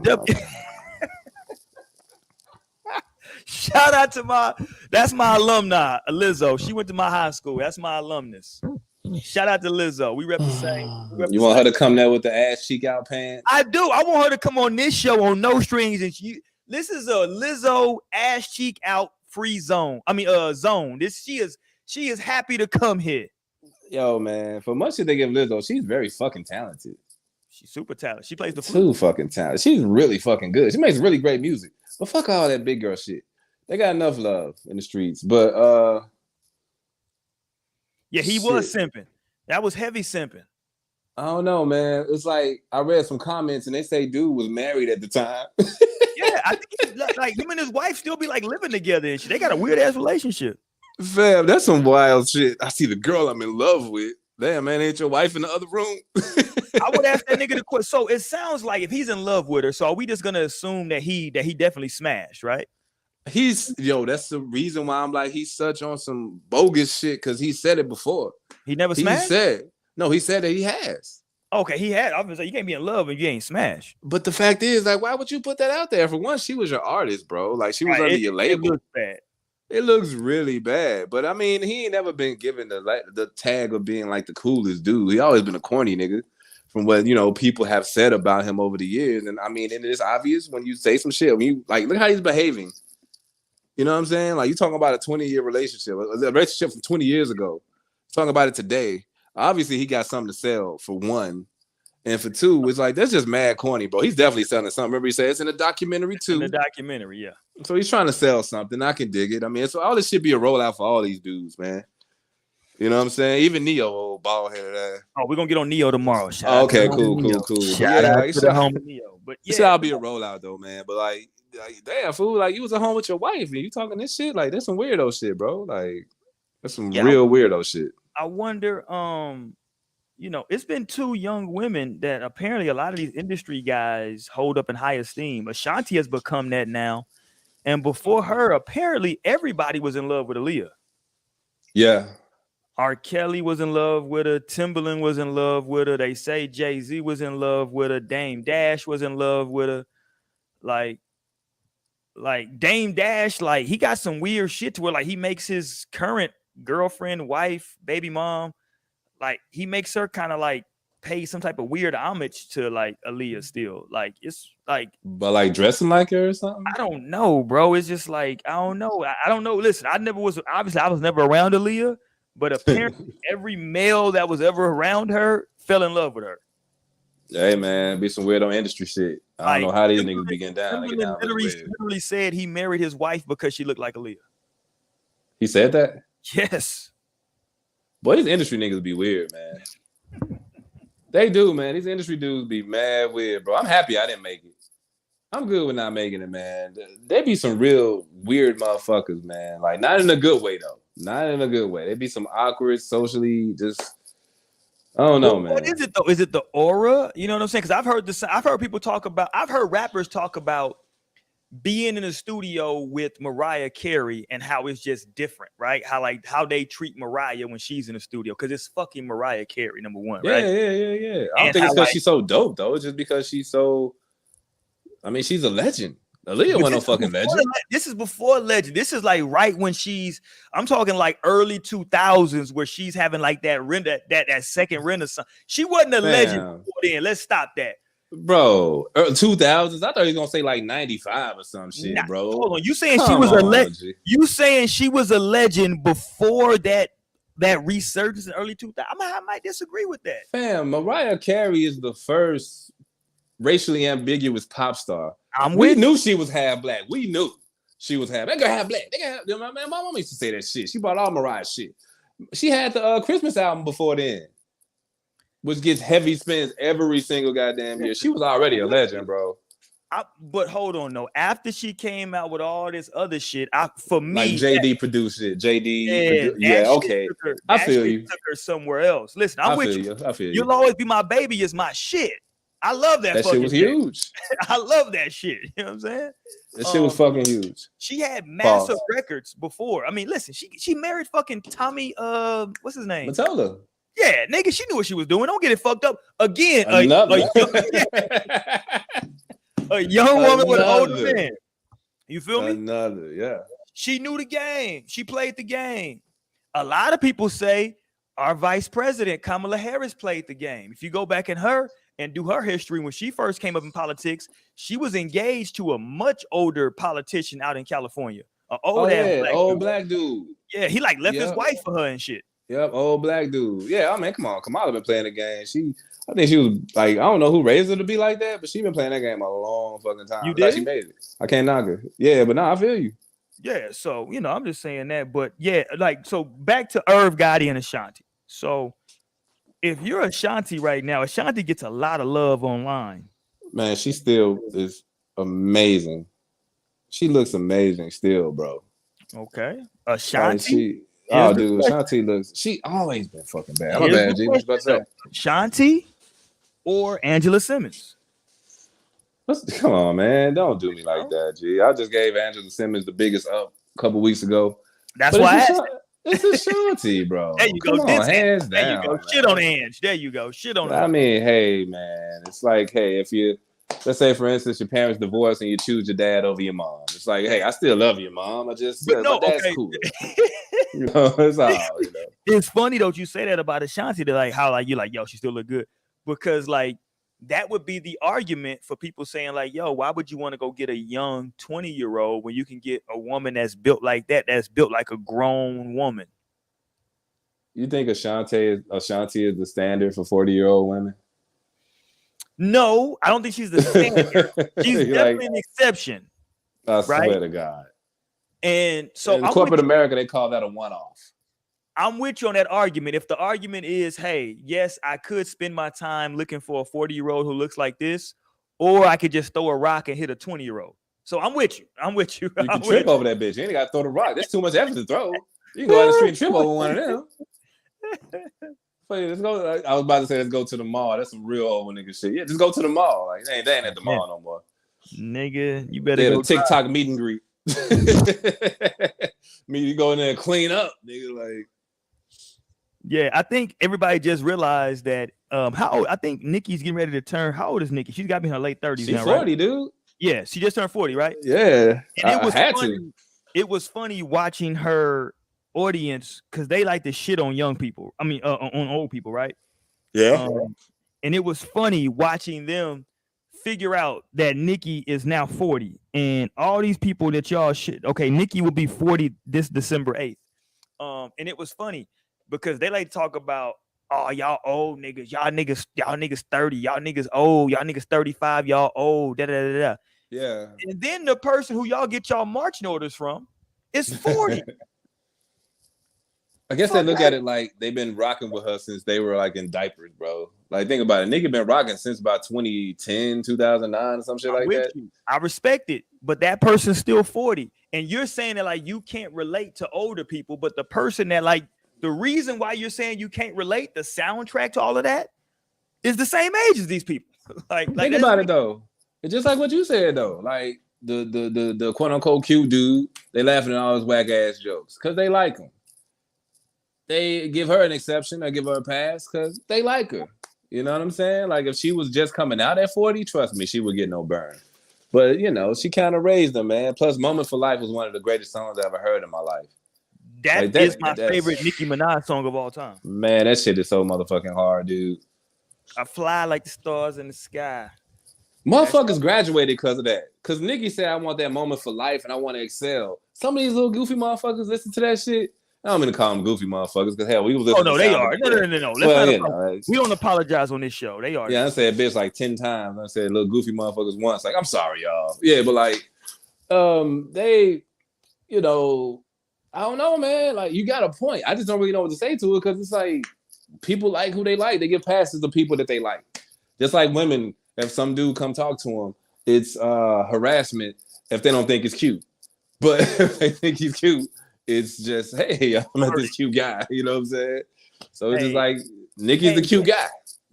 Shout out to that's my alumni, Lizzo. She went to my high school. That's my alumnus. Shout out to Lizzo. We rep the same. You want her to come there with the ass cheek out pants? I do. I want her to come on this show on No Strings. And this is a Lizzo ass cheek out free zone. I mean, zone. She is happy to come here. Yo, man, for much that they give Lizzo, she's very fucking talented. She's super talented. She plays the flute. Too fucking talented. She's really fucking good. She makes really great music. But fuck all that big girl shit. They got enough love in the streets. But yeah, he was simping. That was heavy simping. I don't know, man. It's like I read some comments and they say dude was married at the time. Yeah, I think like him and his wife still be like living together and shit. They got a weird ass relationship. Fam, that's some wild shit. I see the girl I'm in love with. Damn, man, ain't your wife in the other room? I would ask that nigga to quit. So it sounds like if he's in love with her, so are we just gonna assume that he definitely smashed, right? That's the reason why I'm like he's such on some bogus shit because he said it before. He never smashed? He said that he has. Okay, he had. Obviously, you can't be in love if you ain't smashed. But the fact is, like, why would you put that out there? For one, she was your artist, bro. Like, she was under your label. It looks bad. It looks really bad. But I mean, he ain't never been given the tag of being like the coolest dude. He always been a corny nigga. From what people have said about him over the years, and I mean, and it's obvious when you say some shit. When you like, look how he's behaving. You know what I'm saying? Like you talking about a 20-year relationship, a relationship from 20 years ago. Talking about it today. Obviously, he got something to sell for one. And for two, it's like that's just mad corny, bro. He's definitely selling something. Remember, he said it's in a documentary too. In the documentary, yeah. So he's trying to sell something. I can dig it. I mean, so all this should be a rollout for all these dudes, man. You know what I'm saying? Even Neo, old bald headed ass. Oh, we're gonna get on Neo tomorrow. Okay, cool. Shout out to the homie Neo. But yeah, I'll be a rollout though, man. But like, damn fool, like you was at home with your wife and you talking this shit. Like, that's some weirdo shit, bro. Like, that's some real weirdo shit. I wonder, you know, it's been two young women that apparently a lot of these industry guys hold up in high esteem. Ashanti has become that now. And before her, apparently everybody was in love with Aaliyah. Yeah. R. Kelly was in love with her. Timbaland was in love with her. They say Jay-Z was in love with her. Dame Dash was in love with her. Like Dame Dash, like he got some weird shit to where like he makes his current girlfriend, wife, baby mom, like he makes her kind of like pay some type of weird homage to like Aaliyah still. Like it's like, but like dressing like her or something. I don't know, bro. It's just like I don't know. I don't know. Listen, I was never around Aaliyah, but apparently every male that was ever around her fell in love with her. Hey man, be some weirdo industry shit. I don't know how these niggas be getting down. They literally said he married his wife because she looked like Aaliyah. He said that? Yes. Boy, these industry niggas be weird, man. They do, man. These industry dudes be mad weird, bro. I'm happy I didn't make it. I'm good with not making it, man. They be some real weird motherfuckers, man. Like, not in a good way, though. Not in a good way. They be some awkward, socially, just... I don't know, man. What is it though? Is it the aura? You know what I'm saying? Because I've heard people talk about. I've heard rappers talk about being in a studio with Mariah Carey and how it's just different, right? How they treat Mariah when she's in the studio because it's fucking Mariah Carey, number one, right? Yeah. I don't think it's because she's so dope though. It's just because she's so. I mean, she's a legend. Aaliyah wasn't no fucking legend. This is before legend. This is like right when I'm talking like early 2000s where she's having like that second renaissance. She wasn't a legend before then. Let's stop that. Bro, 2000s. I thought he was gonna say like 95 or some shit, bro. Hold on. You saying she was a legend? You saying she was a legend before that resurgence in early 2000s? I might disagree with that. Fam, Mariah Carey is the first racially ambiguous pop star. We knew she was half black. We knew she was half. They got half black. They got half. My mom used to say that shit. She bought all Mariah shit. She had the Christmas album before then, which gets heavy spins every single goddamn year. She was already a legend, bro. But hold on, though. After she came out with all this other shit, for me, like JD produced it. Okay. I feel you. Took her somewhere else. Listen, I'm with you. I feel you. You'll always be my baby. Is my shit. I love that. That shit was huge. I love that shit. You know what I'm saying? That shit was fucking huge. She had massive records before. I mean, listen, she married fucking Tommy. What's his name? Mottola. Yeah, nigga, she knew what she was doing. Don't get it fucked up. Again, a young woman with an older man. You feel me? Yeah. She knew the game. She played the game. A lot of people say our vice president, Kamala Harris, played the game. If you go back in her and do her history, when she first came up in politics, she was engaged to a much older politician out in California. An old black dude. Yeah, he like left his wife for her and shit. Yep, old black dude. Yeah, I mean, come on. Kamala been playing the game. I think she was like, I don't know who raised her to be like that, but she been playing that game a long fucking time. You did? Like she made it. I can't knock her. Yeah, but I feel you. Yeah, so, you know, I'm just saying that. But yeah, like, so back to Irv Gotti and Ashanti. So if you're Ashanti right now, Ashanti gets a lot of love online. Man, she still is amazing. She looks amazing still, bro. Okay. Ashanti? Dude, Ashanti looks... She always been fucking bad. I'm bad, G. What you about to say? Ashanti or Angela Simmons? Come on, man. Don't do me like that, G. I just gave Angela Simmons the biggest up a couple weeks ago. That's why I asked. It's Ashanti, bro. There you go. Come on, hands down. There you go. Man. Shit on Ange. There you go. Shit on. I mean, hey, man. It's like, hey, if you, let's say, for instance, your parents divorce and you choose your dad over your mom. It's like, hey, I still love your mom. My dad's cool. You know, it's all. You know. It's funny though you say that about Ashanti. That like how like you like yo, she still look good because like that would be the argument for people saying like, yo, why would you want to go get a young 20-year-old when you can get a woman that's built like that, that's built like a grown woman? You think Ashanti is the standard for 40-year-old women? No, I don't think she's the standard. She's definitely an exception. I swear to God. And so in corporate America, they call that a one-off. I'm with you on that argument. If the argument is, hey, yes, I could spend my time looking for a 40-year-old who looks like this, or I could just throw a rock and hit a 20-year-old. So I'm with you. You can trip over that bitch. You ain't got to throw the rock. That's too much effort to throw. You can go out the street and trip over one of them. Let's go. I was about to say, let's go to the mall. That's some real old nigga shit. Yeah, just go to the mall. Like, they ain't at the mall no more. Nigga, you better go the TikTok meet and greet. You go in there and clean up, nigga. Like, yeah, I think everybody just realized that. How old? I think Nicki's getting ready to turn. How old is Nicki? She's got to be in her late 30s. She's now, 40, right? dude. Yeah, she just turned 40, right? Yeah, and it was funny. It was funny watching her audience because they like to shit on young people. I mean, on old people, right? Yeah. And it was funny watching them figure out that Nicki is now 40, and all these people that y'all shit. Okay, Nicki will be 40 this December 8th. And it was funny because they like to talk about, oh, y'all old niggas, y'all niggas 30, y'all niggas old, y'all niggas 35, y'all old, da da da da. Yeah. And then the person who y'all get y'all marching orders from is 40. I guess they look at it like they've been rocking with her since they were like in diapers, bro. Like, think about it. Nicki been rocking since about 2010, 2009, or some shit like that. I respect it, but that person's still 40. And you're saying that like you can't relate to older people, but the person that like the reason why you're saying you can't relate, the soundtrack to all of that is the same age as these people. like think about it though. It's just like what you said though. Like the quote unquote cute dude, they laughing at all his whack ass jokes because they like him. They give her an exception or give her a pass because they like her. You know what I'm saying? Like if she was just coming out at 40, trust me, she would get no burn. But you know, she kind of raised them, man. Plus, "Moment for Life" was one of the greatest songs I ever heard in my life. That is my favorite Nicki Minaj song of all time. Man, that shit is so motherfucking hard, dude. I fly like the stars in the sky. Motherfuckers graduated because of that. Because Nicki said, I want that moment for life and I want to excel. Some of these little goofy motherfuckers listen to that shit. I don't mean to call them goofy motherfuckers because hell, we was listening. Oh no, they are. No. Well, we don't apologize on this show. They are. Yeah, I said bitch like 10 times. I said little goofy motherfuckers once. Like, I'm sorry, y'all. Yeah, but like, they, you know, I don't know, man. Like, you got a point. I just don't really know what to say to it because it's like people like who they like. They give passes to people that they like. Just like women, if some dude come talk to them, it's harassment if they don't think it's cute. But if they think he's cute, it's just, hey, I met this cute guy. You know what I'm saying? So it's just like, Nicki's the cute guy.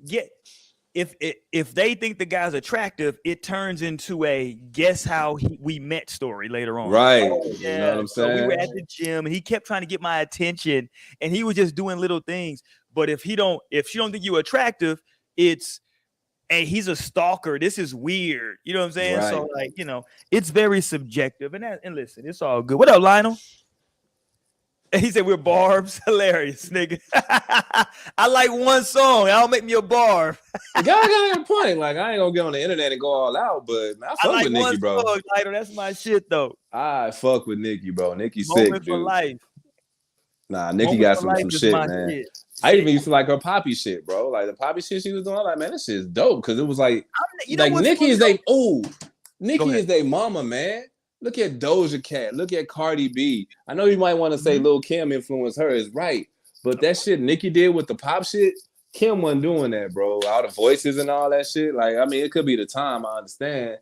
Yeah. If they think the guy's attractive, it turns into a guess how we met story later on. Right. Oh, yeah. You know what I'm saying? So we were at the gym and he kept trying to get my attention and he was just doing little things. But if she don't think you're attractive, it's, hey, he's a stalker. This is weird. You know what I'm saying? Right. So like, you know, it's very subjective. And listen, it's all good. What up, Lionel? He said we're barbs. Hilarious, nigga. I like one song. That'll make me a barb. The guy got a point. Like, I ain't gonna get on the internet and go all out, but man, I fuck with Nicki, bro. Song, that's my shit, though. I fuck with Nicki, bro. Nicki's Moment sick, for dude. Life. Nah, Nicki got some shit, man. Shit. I even used to like her poppy shit, bro. Like the poppy shit she was doing. I'm like, man, this shit is dope because it was like Nicki is Nicki is their mama, man. Look at Doja Cat. Look at Cardi B. I know you might want to say Lil Kim influenced her, is right. But that shit Nicki did with the pop shit, Kim wasn't doing that, bro. All the voices and all that shit. Like, I mean, it could be the time, I understand.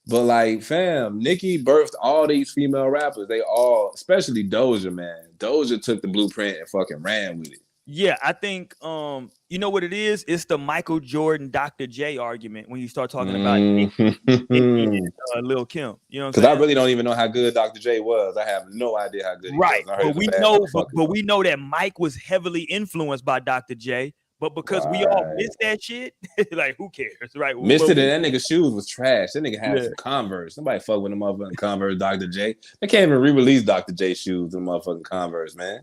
But like, fam, Nicki birthed all these female rappers. They all, especially Doja, man. Doja took the blueprint and fucking ran with it. Yeah, I think you know what it is? It's the Michael Jordan, Dr. J argument when you start talking about Nicki and Lil Kim. You know what I'm saying? Because I really don't even know how good Dr. J was. I have no idea how good he was. But we know that Mike was heavily influenced by Dr. J. But because we all missed that shit, like who cares, right? Missed it, and that nigga's shoes was trash. That nigga had some Converse. Somebody fuck with the motherfucking Converse, Dr. J. They can't even re-release Dr. J shoes in motherfucking Converse, man.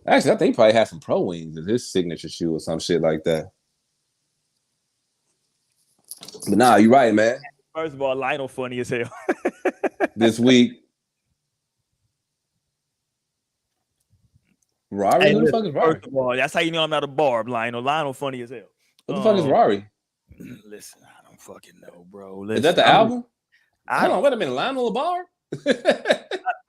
Actually, I think he probably had some Pro Wings as his signature shoe or some shit like that. But nah, you're right, man. First of all, Lionel funny as hell. This week, Rari. Hey, Who the listen, fuck is Rari? first of all, that's how you know I'm not a barb, Lionel. Lionel funny as hell. What the fuck is Rari? Listen, I don't fucking know, bro. Is that the album? Hold on, wait a minute. Lionel a barb?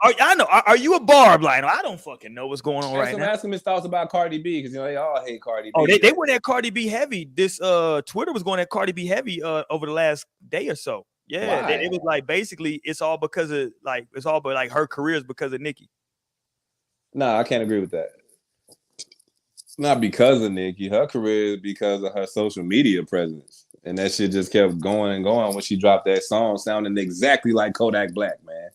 I know. Are you a barb, Lionel? I don't fucking know what's going on right now. Ask him his thoughts about Cardi B because they all hate Cardi B. Oh, they went at Cardi B heavy. This Twitter was going at Cardi B heavy over the last day or so. Yeah, it was like basically it's all because of her career is because of Nicki. No, I can't agree with that. Not because of Nicki. Her career is because of her social media presence. And that shit just kept going and going when she dropped that song, sounding exactly like Kodak Black, man.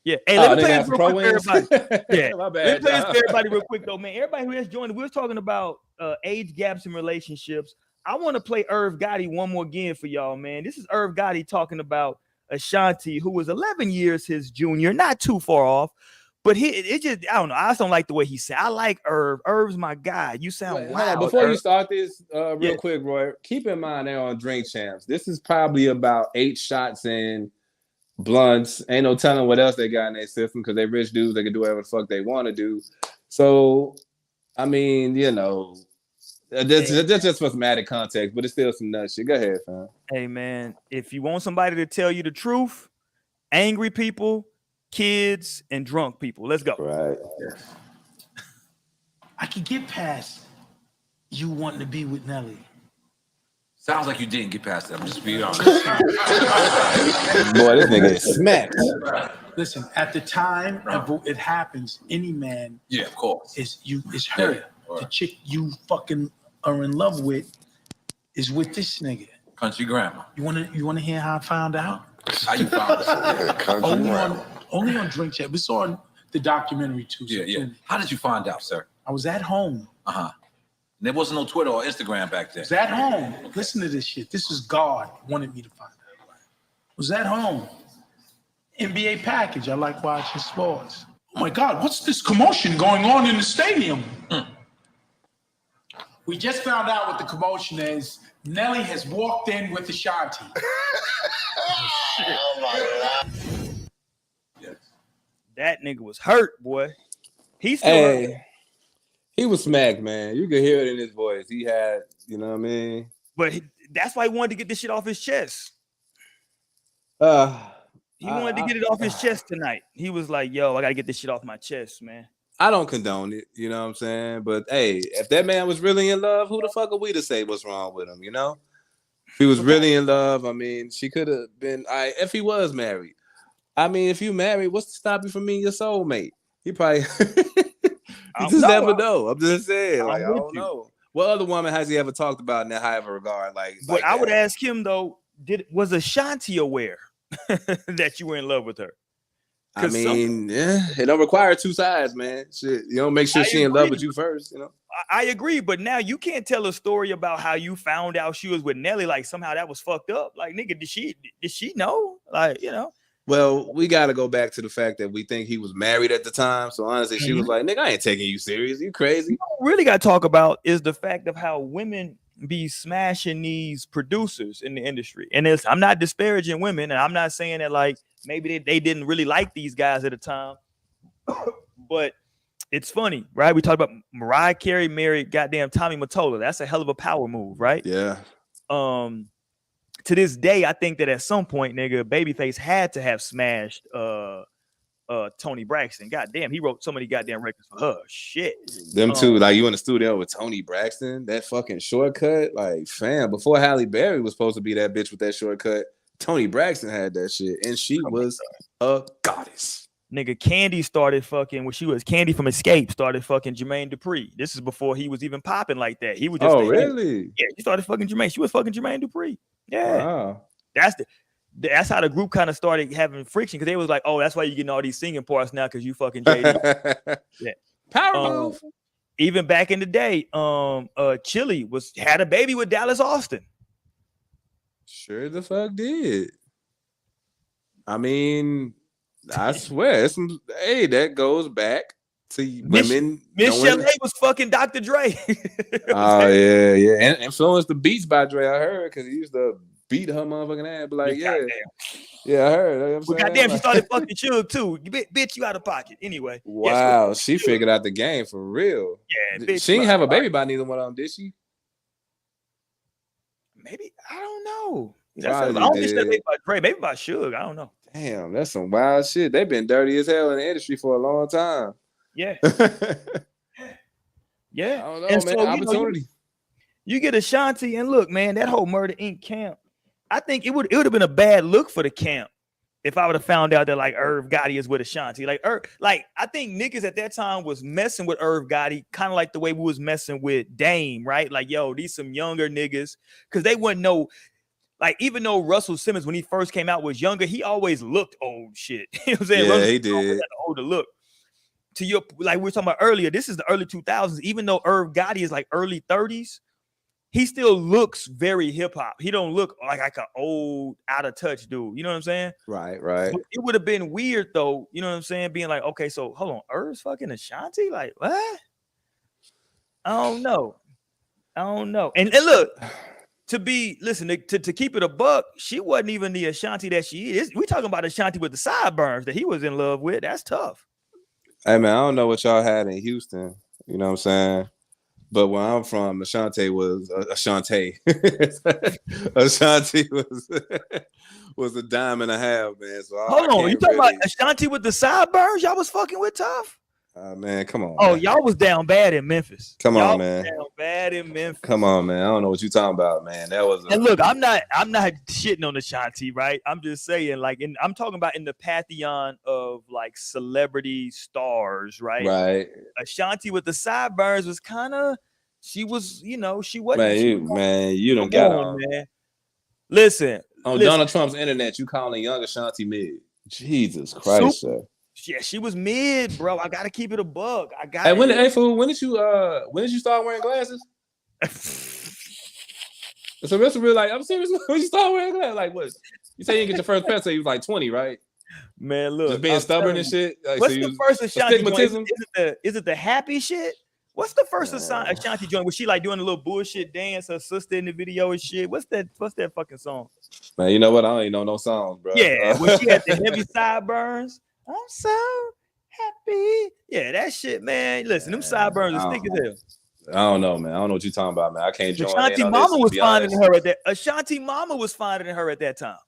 Yeah. Hey, let me play this real quick for everybody. Yeah. My bad, let me play this for everybody real quick, though, man. Everybody who has joined, we were talking about age gaps in relationships. I want to play Irv Gotti one more again for y'all, man. This is Irv Gotti talking about Ashanti, who was 11 years his junior, not too far off. But I don't know. I just don't like the way he said. I like Irv. Irv's my guy. You sound loud. Before you start this, real quick, Roy, keep in mind they're on Drink Champs. This is probably about 8 shots in blunts. Ain't no telling what else they got in their system because they rich dudes. They can do whatever the fuck they want to do. So, I mean, that's just for some added context, but it's still some nut shit. Go ahead, fam. Hey, man, if you want somebody to tell you the truth, angry people, kids, and drunk people. Let's go. Right. I could get past you wanting to be with Nelly. Sounds like you didn't get past that. I'm just being honest. Boy, this nigga is smacked. Listen, at the time it happens, any man, yeah, of course, is hurt. Yeah, the chick you fucking are in love with is with this nigga. Country grandma. You wanna hear how I found out? How you found out? Only on Drink Chat. We saw the documentary too. Yeah. How did you find out, sir? I was at home. There wasn't no Twitter or Instagram back then. I was at home. Listen to this shit. This is God wanted me to find out. I was at home. NBA package. I like watching sports. Oh my God, what's this commotion going on in the stadium? We just found out what the commotion is. Nelly has walked in with Ashanti. Oh my God. Yes. That nigga was hurt, boy. He's still hurt. He was smacked, man. You could hear it in his voice. He had, you know what I mean? But that's why he wanted to get this shit off his chest. He wanted to get it off his chest tonight. He was like, yo, I got to get this shit off my chest, man. I don't condone it, you know what I'm saying? But, hey, if that man was really in love, who the fuck are we to say what's wrong with him, you know? If he was really in love, I mean, she could have been, if he was married. I mean, if you married, what's to stop you from being your soulmate? He probably... You just never know. I'm just saying. I don't know. What other woman has he ever talked about in that high of a regard? But I would ask him though, was Ashanti aware that you were in love with her? I mean, it don't require two sides, man. Shit, you don't make sure she in love with you first, you know. I agree, but now you can't tell a story about how you found out she was with Nelly, like somehow that was fucked up. Like, nigga, did she know? Like, you know. Well, we got to go back to the fact that we think he was married at the time. So honestly, she was like, nigga, I ain't taking you serious. You crazy. What we really got to talk about is the fact of how women be smashing these producers in the industry. And I'm not disparaging women. And I'm not saying that like maybe they didn't really like these guys at the time. But it's funny, right? We talked about Mariah Carey married goddamn Tommy Mottola. That's a hell of a power move, right? Yeah. To this day, I think that at some point, nigga, Babyface had to have smashed Toni Braxton. Goddamn, he wrote so many goddamn records for her. Shit. Them two, like you in the studio with Toni Braxton, that fucking shortcut, like fam, before Halle Berry was supposed to be that bitch with that shortcut, Toni Braxton had that shit, and she was a goddess. Nigga, Candy started fucking when she was Candy from Escape, started fucking Jermaine Dupri. This is before he was even popping like that. He was just really? Yeah, he started fucking Jermaine. She was fucking Jermaine Dupri. Yeah. Wow. That's how the group kind of started having friction because they was like, oh, that's why you're getting all these singing parts now because you fucking JD. Yeah. Power move. Even back in the day, Chili had a baby with Dallas Austin. Sure the fuck did. I mean, I swear, that goes back to women. Miss Chalet was fucking Dr. Dre. Oh yeah, and influenced the beats by Dre. I heard because he used to beat her motherfucking ass. But like, yeah, Goddamn. yeah, I heard. You know what I'm Well, saying? goddamn, she Like, started fucking Suge too. Bitch, you out of pocket. Anyway. wow, Yes, she figured out the game for real. yeah, bitch. She you didn't out have of a baby pocket. by neither one of them, did she? Maybe I don't know. I Probably don't think she had a did. baby by Dre. Maybe by Suge. I don't know. Damn, that's some wild shit. They've been dirty as hell in the industry for a long time. Yeah, I yeah. don't know, And man. so Opportunity. you get Ashanti, and look, man, that whole Murder Inc. camp. I think it would have been a bad look for the camp if I would have found out that like Irv Gotti is with Ashanti. Like I think niggas at that time was messing with Irv Gotti, kind of like the way we was messing with Dame, right? Like, yo, these some younger niggas, because they wouldn't know. Like, even though Russell Simmons, when he first came out, was younger, he always looked old shit. You know what I'm saying? Yeah, Russell he Simmons always did. had an older look. To your, like we were talking about earlier, this is the early 2000s. Even though Irv Gotti is like early 30s, he still looks very hip hop. He don't look like an old, out of touch dude. You know what I'm saying? Right. But it would have been weird though. You know what I'm saying? Being like, okay, so hold on, Irv's fucking Ashanti? Like, what? I don't know. And look, to keep it a buck, she wasn't even the Ashanti that she is. We talking about Ashanti with the sideburns that he was in love with. That's tough. Hey, man, I don't know what y'all had in Houston. You know what I'm saying? But where I'm from, Ashanti was Ashanti. Ashanti was a dime and a half, man. So Hold on, you talking about Ashanti with the sideburns? Y'all was fucking with Tough? Man, come on. Oh, man. y'all was down bad in Memphis. Come y'all on, man. Was down bad in Memphis. Come on, man. I don't know what you talking about, man. That was. And look, I'm not shitting on Ashanti, right? I'm just saying, like, I'm talking about in the pantheon of like celebrity stars, right? Right. Ashanti with the sideburns was kind of, she was, she wasn't. Man, you done got on, man. Listen, Donald Trump's internet, you calling young Ashanti mid? Jesus Christ, sir. Yeah, she was mid, bro. I gotta keep it a bug. Hey, when did you start wearing glasses? So that's real. Like, I'm serious. When you start wearing glasses, like what? You say you get your first pet, so you was like 20, right? Man, look, just being stubborn and shit. Like, what's the first Ashanti joint? Is it the happy shit? What's the first Ashanti joint? Was she like doing a little bullshit dance? Her sister in the video and shit. What's that fucking song? Man, you know what? I don't even know no songs, bro. Yeah, when she had the heavy sideburns. I'm so happy. Yeah, that shit, man. Listen, them sideburns are thick as hell. I don't know, man. I don't know what you're talking about, man. I can't join Ashanti in on Mama this, was finer than her at that. Ashanti Mama was finer than her at that time.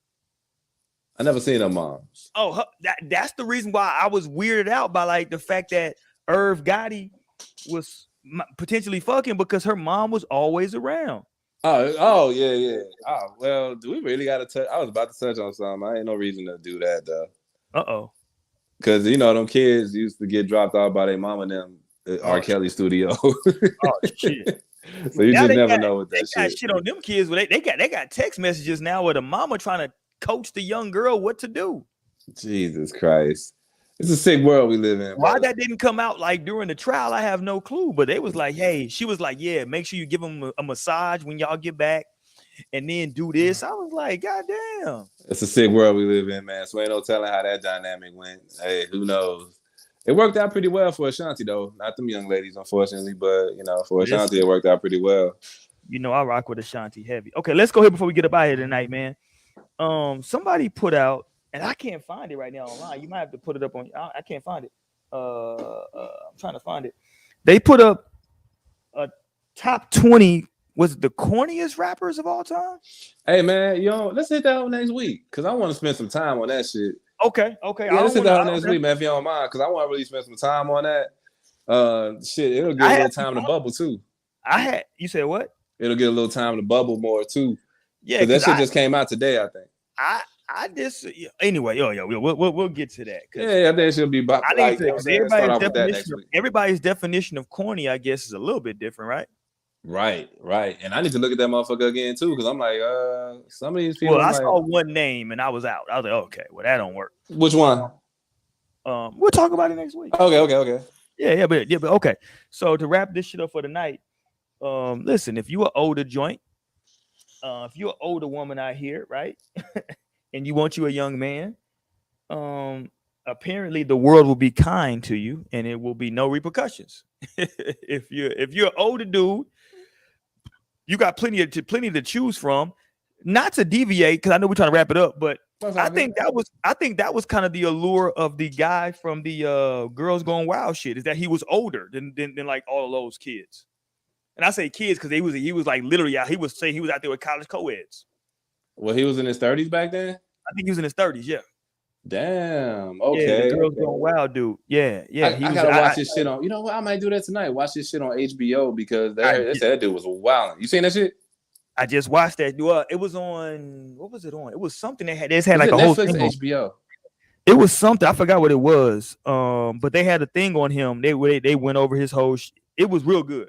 I never seen her moms. Oh, that's the reason why I was weirded out by like the fact that Irv Gotti was potentially fucking, because her mom was always around. Oh, yeah. Oh, well, do we really got to touch? I was about to touch on something. I ain't no reason to do that, though. Uh-oh. Because, them kids used to get dropped off by their mom and them at R. Kelly studio. Oh, shit. So you just never know what that shit. They got shit on them kids. But they got text messages now where the mama trying to coach the young girl what to do. Jesus Christ. It's a sick world we live in. Why that didn't come out like during the trial, I have no clue. But they was like, hey, she was like, yeah, make sure you give them a massage when y'all get back and then do this. I was like, God damn. It's a sick world we live in, man. So ain't no telling how that dynamic went. Hey, who knows? It worked out pretty well for Ashanti, though. Not them young ladies, unfortunately, but, for Ashanti, it worked out pretty well. I rock with Ashanti heavy. Okay, let's go here before we get up out here tonight, man. Somebody put out, and I can't find it right now online. You might have to put it up on. I can't find it. I'm trying to find it. They put up a top 20. Was it the corniest rappers of all time? Hey, man, let's hit that one next week, because I want to spend some time on that shit. Okay. Yeah, let's hit that one next week, man, if you don't mind, because I want to really spend some time on that. Shit, it'll get a little time to bubble, too. You said what? It'll get a little time to bubble more, too. Yeah, that shit just came out today, I think. I just anyway, we'll get to that. Yeah, I think she'll be about. Everybody's definition of corny, I guess, is a little bit different, right? Right. And I need to look at that motherfucker again too, because I'm like, some of these people. Well, I saw one name and I was out. I was like, okay, well, that don't work. Which one? We'll talk about it next week. Okay. Yeah, but okay. So to wrap this shit up for the night, listen, if you are older joint, if you're an older woman out here, right, and you want you a young man, apparently the world will be kind to you and it will be no repercussions. If you're an older dude, you got plenty to choose from. not to deviate, because I know we're trying to wrap it up, but That's I all think that was kind of the allure of the guy from the Girls Gone Wild shit, is that he was older than like all of those kids. And I say kids because he was like literally out. He was out there with college co-eds. Well, he was in his 30s back then? I think he was in his 30s, yeah. Damn. Yeah, Okay. the Girls Gone Wild dude. Yeah. I gotta watch this shit on. You know what? I might do that tonight. Watch this shit on HBO because they said that dude was wild. You seen that shit? I just watched that. It was on. What was it on? It was something they had like a Netflix whole thing. thing. HBO. It was something. I forgot what it was. But they had a thing on him. They went over his whole. It was real good.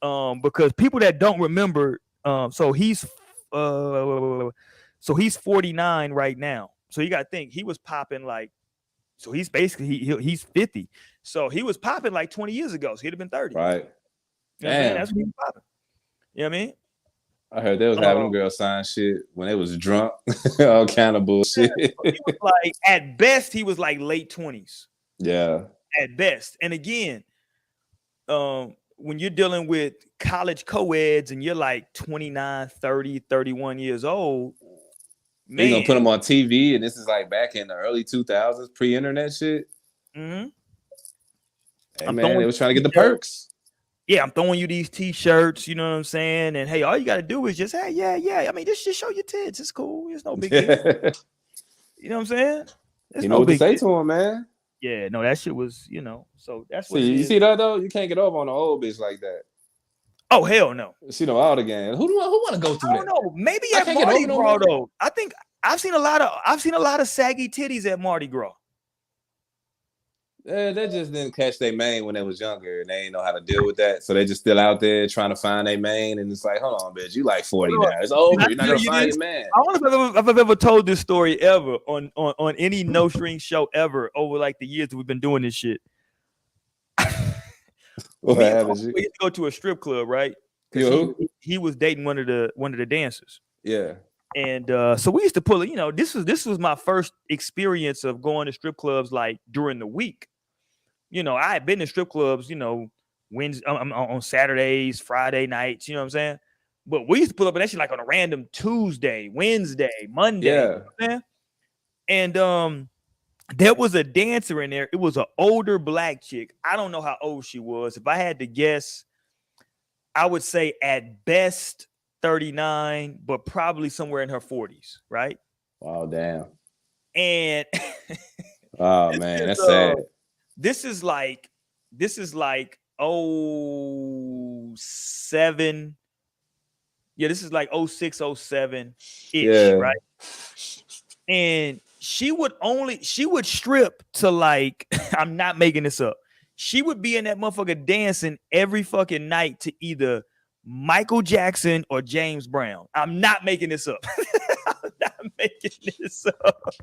Because people that don't remember. So he's 49 right now. So you got to think he was popping like. So he's basically he's 50. So he was popping like 20 years ago. So he'd have been 30. Right. You know what I'm saying? That's when he was popping. You know what I mean? I heard they was having them girls sign shit when they was drunk. All kind of bullshit. Yeah, so he was like, at best, he was like late 20s. Yeah. At best. And again, when you're dealing with college co-eds and you're like 29, 30, 31 years old, man. They gonna put them on TV, and this is like back in the early 2000s, pre-internet shit. Mm-hmm. Hey, man, they was trying to get the perks. Yeah, I'm throwing you these t-shirts, you know what I'm saying? And hey, all you gotta do is just, hey, yeah. I mean, just show your tits. It's cool. It's no big deal. You know what I'm saying? It's you know what to say to him, man. Yeah, no, that shit was, so that's what you see that though? You can't get over on an old bitch like that. Oh, hell no. She know all the game. Who want to go through that? I don't know. Maybe at Mardi Gras though. I think I've seen a lot of saggy titties at Mardi Gras. They just didn't catch their main when they was younger, and they didn't know how to deal with that. So they just still out there trying to find their main, and it's like, hold on, bitch, you like 40 now. It's over. You're not gonna find your man. I don't know if I've ever told this story ever on any No String show ever over like the years that we've been doing this shit. What happened? We used to go to a strip club, right? He was dating one of the dancers. Yeah. And so we used to pull it. This was my first experience of going to strip clubs like during the week. I had been to strip clubs, Wednesday on Saturdays, Friday nights. You know what I'm saying? But we used to pull up and that shit like on a random Tuesday, Wednesday, Monday. Yeah. You know what I'm saying? And there was a dancer in there. It was an older black chick. I don't know how old she was. If I had to guess, I would say at best 39, but probably somewhere in her 40s, right? Wow, damn. And oh man, that's sad. This is like 07. Yeah, this is like 06, 07 ish, right? And she would strip to like, I'm not making this up. She would be in that motherfucker dancing every fucking night to either Michael Jackson or James Brown. I'm not making this up. I'm not making this up.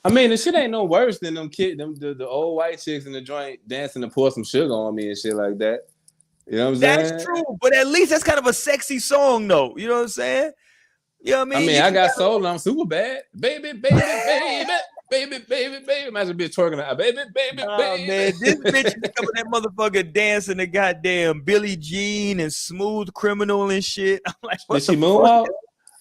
I mean, the shit ain't no worse than the old white chicks in the joint dancing to pour some sugar on me and shit like that. You know what I'm saying? That's true, but at least that's kind of a sexy song, though. You know what I'm saying? You know what I mean? I got soul and I'm super bad. Baby. Imagine a bitch twerking out. Baby. Man, this bitch is coming that motherfucker dancing the goddamn Billie Jean and Smooth Criminal and shit. I'm like, did she moonwalk?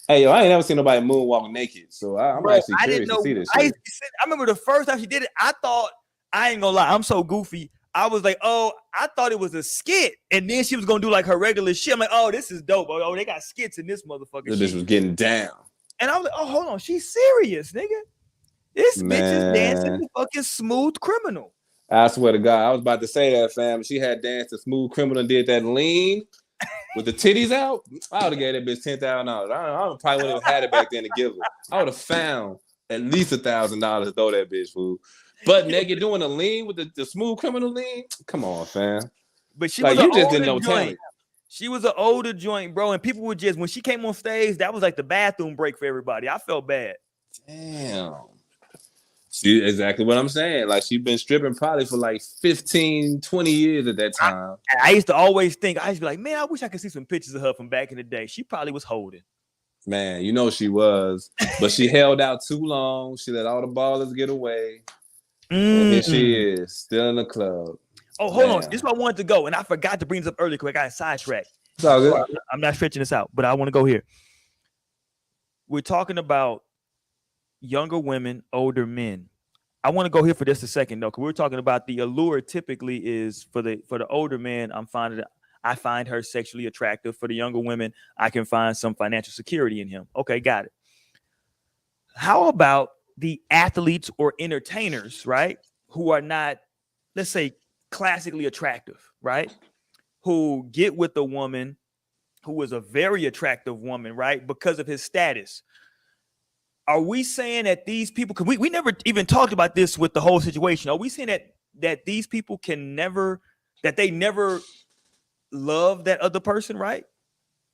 Hey, yo, I ain't never seen nobody moonwalk naked, so I'm actually curious to see this shit. I remember the first time she did it, I thought, I ain't gonna lie, I'm so goofy. I was like, oh, I thought it was a skit, and then she was gonna do like her regular shit. I'm like, oh, this is dope. Oh, they got skits in this motherfucker. This bitch was getting down. And I was like, oh, hold on, she's serious, nigga. This bitch is dancing to fucking Smooth Criminal. I swear to God, I was about to say that, fam. She had danced to Smooth Criminal and did that lean with the titties out. I would have gave that bitch $10,000. I probably wouldn't have had it back then to give her. I would have found at least $1,000 to throw that bitch, fool. But naked doing a lean with the Smooth Criminal lean? Come on, fam. But she like, was you just didn't know talent. She was an older joint, bro, and people would just, when she came on stage, that was like the bathroom break for everybody. I felt bad. Damn. See, exactly what I'm saying. Like, she's been stripping probably for like 15, 20 years at that time. I used to always think, I used to be like, man, I wish I could see some pictures of her from back in the day. She probably was holding. Man, you know she was. But she held out too long. She let all the ballers get away. And here she is, still in the club. Oh, hold on. This is where I wanted to go, and I forgot to bring this up earlier because I got sidetracked. It's all good. I'm not stretching this out, but I want to go here. We're talking about younger women, older men. I want to go here for just a second though, because we're talking about the allure. Typically, is for the older man. I find her sexually attractive. For the younger women, I can find some financial security in him. Okay, got it. How about the athletes or entertainers, right? Who are not, let's say, classically attractive, right? Who get with a woman who is a very attractive woman, right? Because of his status. Are we saying that these people, because we never even talked about this with the whole situation. Are we saying that these people that they never love that other person, right?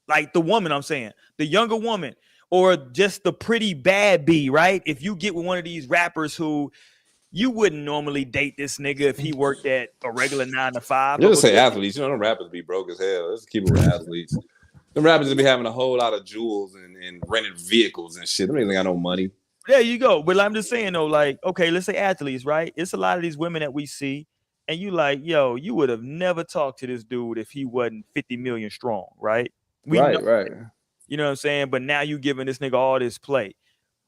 Like the woman, I'm saying, the younger woman, or just the pretty bad bee, right? If you get with one of these rappers who you wouldn't normally date this nigga if he worked at a regular 9 to 5. You just say athletes. You know, them rappers be broke as hell. Let's keep it with athletes. Them rappers just be having a whole lot of jewels and rented vehicles and shit. Them niggas ain't got no money. There you go. But I'm just saying though, like, okay, let's say athletes, right? It's a lot of these women that we see, and you like, yo, you would have never talked to this dude if he wasn't 50 million strong, right? Right. You know what I'm saying? But now you giving this nigga all this play.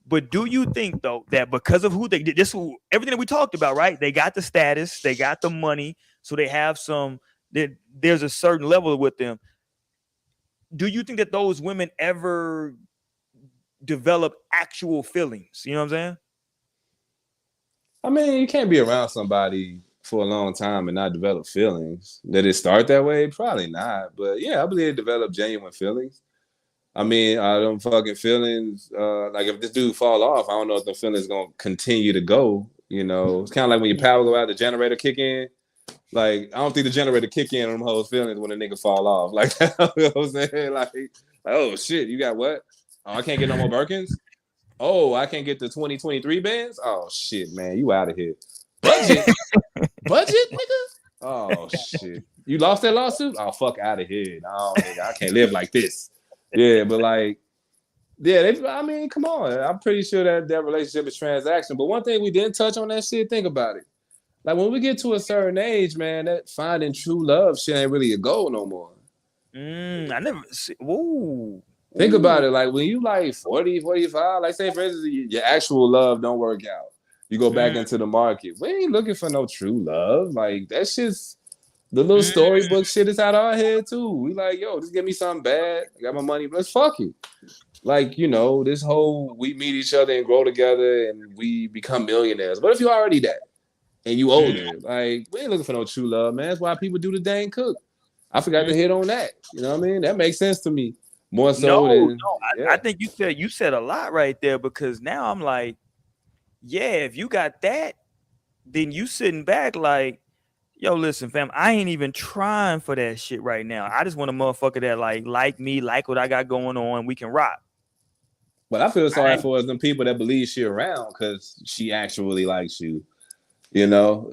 But do you think though that because of who they did this, everything that we talked about, right? They got the status, they got the money, so they have there's a certain level with them. Do you think that those women ever develop actual feelings? You know what I'm saying? I mean, you can't be around somebody for a long time and not develop feelings. Did it start that way? Probably not. But yeah, I believe it developed genuine feelings. I mean, them fucking feelings, like if this dude fall off, I don't know if the feelings gonna continue to go. You know, it's kind of like when your power go out, the generator kick in. Like, I don't think the generator kick in on them whole feelings when a nigga fall off. Like, you know what I'm saying? Like, oh shit, you got what? Oh, I can't get no more Birkins? Oh, I can't get the 2023 bands? Oh shit, man, you out of here. Budget, nigga? Oh shit. You lost that lawsuit? Oh, fuck out of here. No, nigga, I can't live like this. Yeah, but like, yeah, I mean, come on. I'm pretty sure that relationship is transactional. But one thing we didn't touch on that shit, think about it. Like, when we get to a certain age, man, that finding true love shit ain't really a goal no more. I never see. Whoa. Think about it. Like, when you like 40, 45, like, say, for instance, your actual love don't work out. You go back into the market. We ain't looking for no true love. Like, that shit's the little storybook shit is out of our head, too. We like, yo, just give me something bad. I got my money, but let's fuck it. Like, you know, this whole we meet each other and grow together and we become millionaires. What if you're already that? And you older, like, we ain't looking for no true love, man. That's why people do the Dane Cook. I forgot to hit on that. You know what I mean? That makes sense to me. More so than I think you said a lot right there, because now I'm like, yeah, if you got that, then you sitting back like, yo, listen, fam, I ain't even trying for that shit right now. I just want a motherfucker that like me, like what I got going on. We can rock. But I feel sorry for them people that believe she around because she actually likes you. You know,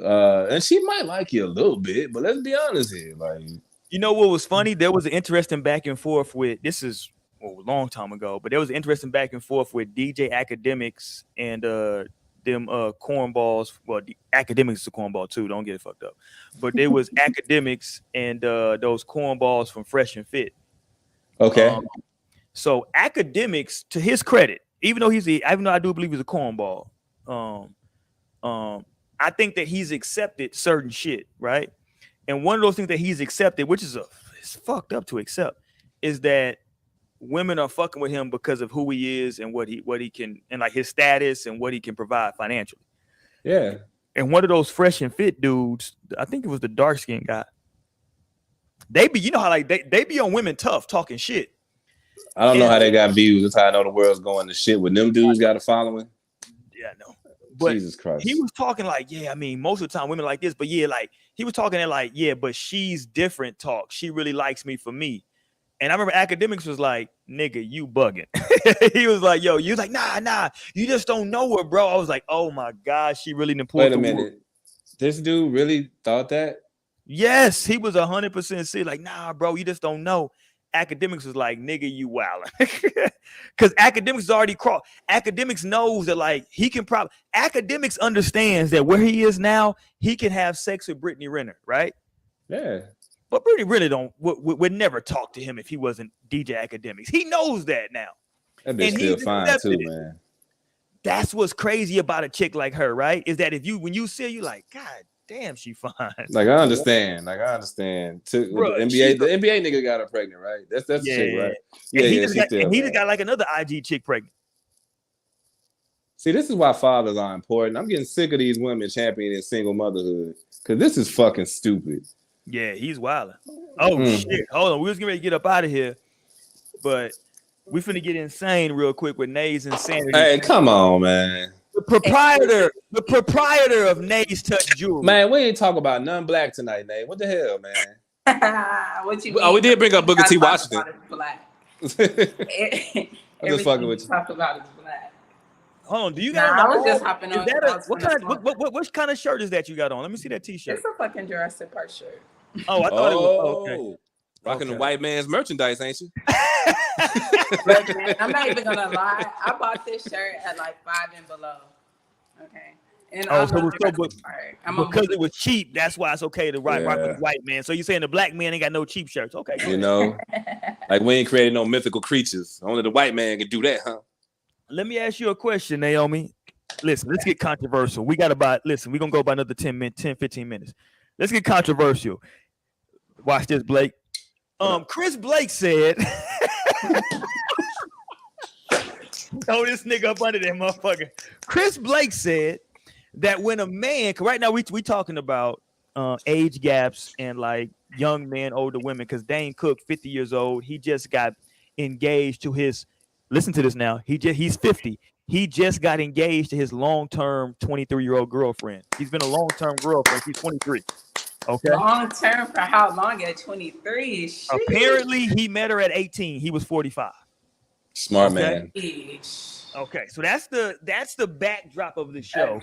and she might like you a little bit, but let's be honest here. Like, you know what was funny? There was an interesting back and forth with, this is a long time ago, but there was an interesting back and forth with DJ Academics and them cornballs. Well, the Academics is a cornball too. Don't get it fucked up. But there was Academics and those cornballs from Fresh and Fit. Okay. So Academics, to his credit, even though I do believe he's a cornball, I think that he's accepted certain shit, right? And one of those things that he's accepted, which is it's fucked up to accept, is that women are fucking with him because of who he is and what he can, and like his status and what he can provide financially. Yeah. And one of those Fresh and Fit dudes, I think it was the dark skinned guy. They be, you know how like they be on women tough talking shit. I don't know how they got views. That's how I know the world's going to shit. When them dudes got a following. Yeah, I know. But Jesus Christ. He was talking like, yeah, I mean, most of the time women like this, but yeah, like he was talking at like, yeah, but she's different talk. She really likes me for me. And I remember Academics was like, nigga, you bugging. He was like, yo, you was like, nah, you just don't know her, bro. I was like, oh my God, she really didn't pull. Wait a minute. This dude really thought that? Yes, he was 100% serious. Like, nah, bro, you just don't know. Academics was like, nigga, you wildin'. Because Academics is already crossed. Academics knows that like he can probably, Academics understands that where he is now, he can have sex with Brittany Renner, right? Yeah. But Brittany really would never talk to him if he wasn't DJ Academics. He knows that now. That bitch still fine too, man. That's what's crazy about a chick like her, right? Is that when you see her, you like, God damn, she fine. Like I understand. Bro, the NBA nigga got her pregnant, right? That's the chick, right? Yeah, he just got like another IG chick pregnant. See, this is why fathers are important. I'm getting sick of these women championing single motherhood because this is fucking stupid. Yeah, he's wilding. Oh shit! Hold on, we was getting ready to get up out of here, but we finna get insane real quick with Nays Insanity. Hey, come on, man. The proprietor of Nays Touch Jewelry. Man, we ain't talk about none black tonight, Nay. What the hell, man? What you mean? Oh, we did bring up Booker T. Washington. Black. I'm just fucking with you. Talk about is black. Hold on, do you got I was just hopping on. What kind of shirt is that you got on? Let me see that t-shirt. It's a fucking Jurassic Park shirt. Oh, I thought it was okay. Rocking the white man's merchandise, ain't you? Look, man, I'm not even gonna lie. I bought this shirt at like 5 and below. Okay. And because it was cheap, that's why it's okay to rock with the white man. So you're saying the black man ain't got no cheap shirts? Okay. You know, like we ain't created no mythical creatures. Only the white man can do that, huh? Let me ask you a question, Naomi. Listen, let's get controversial. We're gonna go about another 10, 15 minutes. Let's get controversial. Watch this, Blake. Chris Blake said, throw this nigga up under that motherfucker. Chris Blake said that when a man, right now we talking about age gaps and like young men, older women, because Dane Cook, 50 years old, he just got engaged to his, listen to this now, he's 50. He just got engaged to his long-term 23-year-old girlfriend. He's been a long-term girlfriend. She's 23. Okay. Long term for how long? At 23. Shit. Apparently, he met her at 18. He was 45. Smart man. Okay, so that's the backdrop of the show.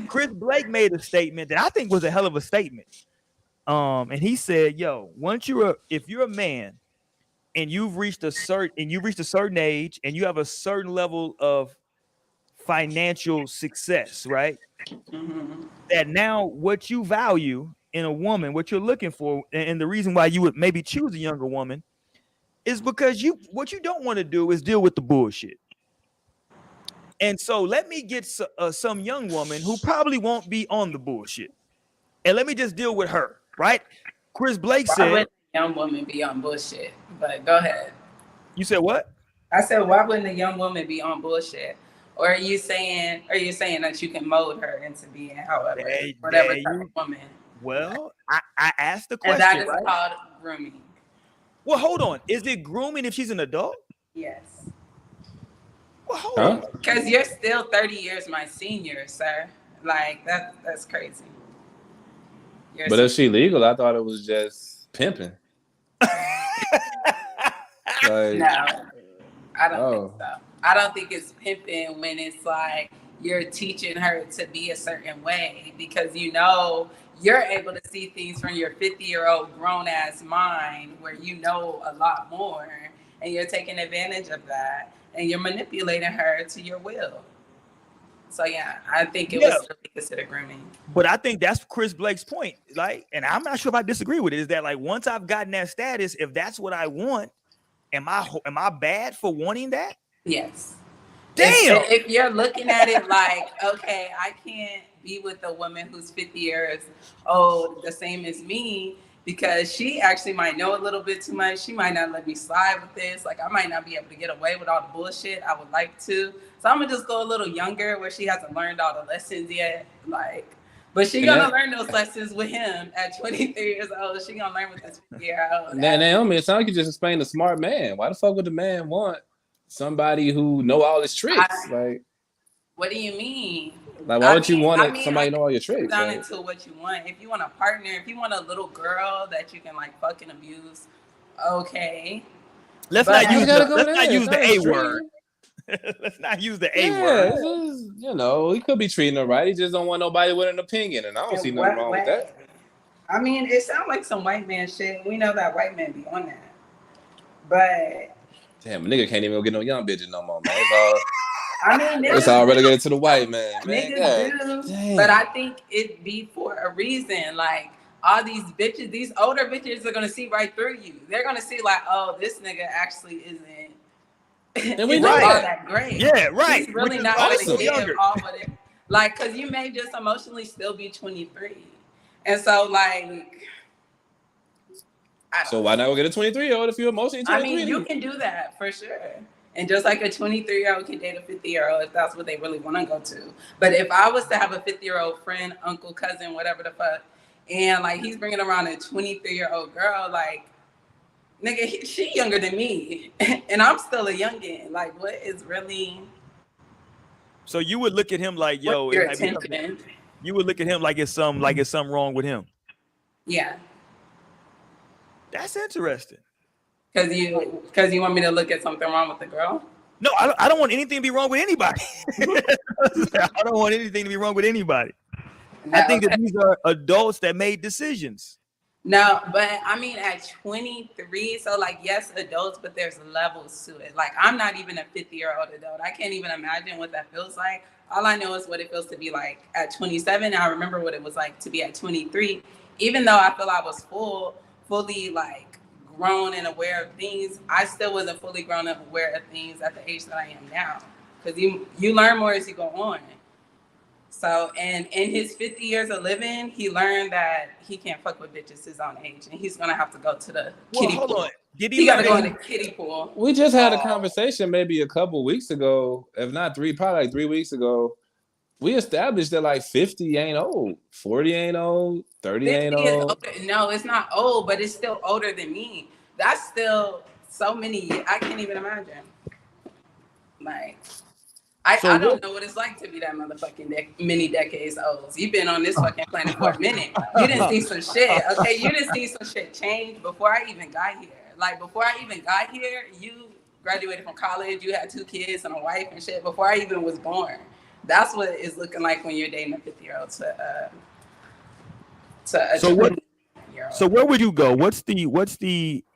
Chris Blake made a statement that I think was a hell of a statement. And he said, "Yo, if you're a man and you've reached a certain age and you have a certain level of financial success, right? Mm-hmm. That now what you value in a woman, what you're looking for, and the reason why you would maybe choose a younger woman is because what you don't want to do is deal with the bullshit. And so let me get some young woman who probably won't be on the bullshit, and let me just deal with her, right?" Chris Blake said, "Why wouldn't a young woman be on bullshit?" But go ahead. You said what? I said, "Why wouldn't a young woman be on bullshit?" Or are you saying that you can mold her into being whatever type of woman? Well, I asked the question. And that is called grooming. Well, hold on. Is it grooming if she's an adult? Yes. Well, hold on. Because you're still 30 years my senior, sir. Like that's crazy. But if she legal, I thought it was just pimping. No, I don't think so. I don't think it's pimping when it's like you're teaching her to be a certain way because you're able to see things from your 50-year-old grown-ass mind where you know a lot more and you're taking advantage of that and you're manipulating her to your will. So yeah, I think it was really considered grooming. But I think that's Chris Blake's point. Like, and I'm not sure if I disagree with it, is that like once I've gotten that status, if that's what I want, am I bad for wanting that? Yes. Damn. If you're looking at it like, okay, I can't be with a woman who's 50 years old, the same as me, because she actually might know a little bit too much. She might not let me slide with this. Like, I might not be able to get away with all the bullshit I would like to. So I'm gonna just go a little younger where she hasn't learned all the lessons yet. Like, but she gonna learn those lessons with him at 23 years old. She gonna learn with this 50-year-old. Naomi, it sounds like you just explained a smart man. Why the fuck would the man want somebody who know all his tricks? Like, what do you mean? Like, why would you want somebody to know all your tricks? Down into what you want. If you want a partner, if you want a little girl that you can like fucking abuse, okay. Let's not use the A word. Let's not use the A word. He could be treating her right. He just don't want nobody with an opinion, and I don't see nothing wrong with that. I mean, it sounds like some white man shit. We know that white men be on that, but damn, a nigga can't even go get no young bitches no more, man. It's all relegated to the white man. Niggas do, but I think it be for a reason. Like all these bitches, these older bitches are gonna see right through you. They're gonna see like, oh, this nigga actually isn't. And we isn't know all that. that great. Yeah, right. He's really Which is not why gonna they're so give younger. all what it like, cause you may just emotionally still be 23, and so like. So why not go get a 23-year-old if you're emotionally 23? I mean, you can do that for sure. And just like a 23-year-old can date a 50-year-old if that's what they really want to go to. But if I was to have a 50-year-old friend, uncle, cousin, whatever the fuck, and like he's bringing around a 23-year-old girl, like, nigga, she younger than me, and I'm still a youngin'. Like, what is really? So you would look at him like, yo, What's your it might be attention? something- you would look at him like it's something wrong with him. Yeah, That's interesting. because you want me to look at something wrong with the girl. No, I don't want anything to be wrong with anybody. I don't want anything to be wrong with anybody. I think that these are adults that made decisions. No, but I mean at 23, so like yes, adults, but there's levels to it. Like I'm not even a 50-year-old adult. I can't even imagine what that feels like. All I know is what it feels to be like at 27. I remember what it was like to be at 23. Even though I feel I was fully like grown and aware of things, I still wasn't fully grown and aware of things at the age that I am now. Because you learn more as you go on. So, and in his 50 years of living, he learned that he can't fuck with bitches his own age, and he's gonna have to go to the kiddie hold pool. on. Did He gotta go in the kiddie pool. We just had a conversation maybe a couple weeks ago, if not probably like 3 weeks ago. We established that like 50 ain't old, 40 ain't old, 30 ain't old. Older. No, it's not old, but it's still older than me. That's still so many. I can't even imagine. Like, I don't know what it's like to be that motherfucking many decades old. You've been on this fucking planet for a minute. You didn't see some shit, okay? You didn't see some shit change before I even got here. Like, before I even got here, you graduated from college, you had 2 kids and a wife and shit before I even was born. That's what it's looking like when you're dating a 50-year-old to a 20-year-old. So where would you go? What's the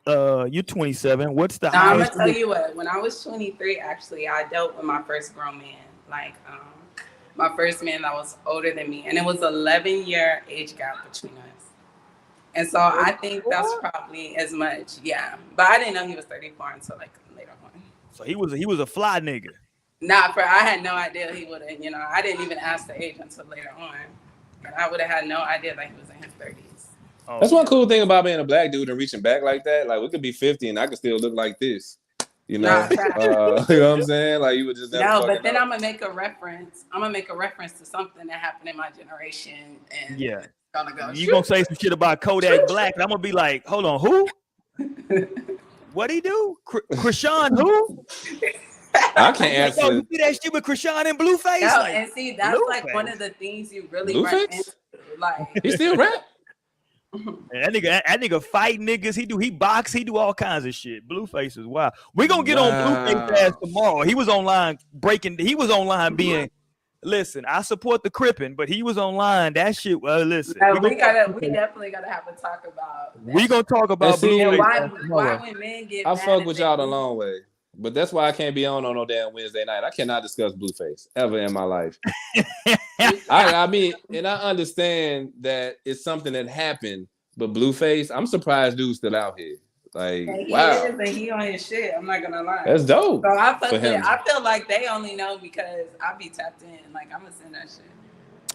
you're 27. What's the I'm highest? gonna tell you what, when I was 23, actually, I dealt with my first grown man. Like my first man that was older than me. And it was 11-year age gap between us. And so I think that's probably as much, yeah. But I didn't know he was 34 until like later on. So he was a fly nigga. Nah, I had no idea he would have, I didn't even ask the age until later on. And I would have had no idea that he was in his 30s. Oh, That's one cool thing about being a black dude and reaching back like that. Like we could be 50 and I could still look like this. You know? You know what I'm saying? Like you would just never no, but then know. I'm gonna make a reference to something that happened in my generation, and yeah, gonna go. You gonna say some shit about Kodak Black, and I'm gonna be like, hold on, who? What'd he do? Krishan who? I can't answer. Yo, you see that shit with Krishan and Blueface? No, like, and see, that's Blueface. like one of the things you really Blueface? run into. Like He still rap. That nigga fight niggas. He box. He do all kinds of shit. Blueface is wild. We gonna get on Blueface ass tomorrow. He was online breaking. He was online being. Listen, I support the Crippin', but he was online. That shit. Listen, we definitely gotta have a talk about. That. We gonna talk about Blueface. Why when men get. I fuck with y'all the long way. But that's why I can't be on no damn Wednesday night. I cannot discuss Blueface ever in my life. I mean, and I understand that it's something that happened, but Blueface, I'm surprised dude's still out here. Like, wow. He is, and he on his shit. I'm not gonna lie. That's dope. So I feel like they only know because I be tapped in. Like I'm gonna send that shit.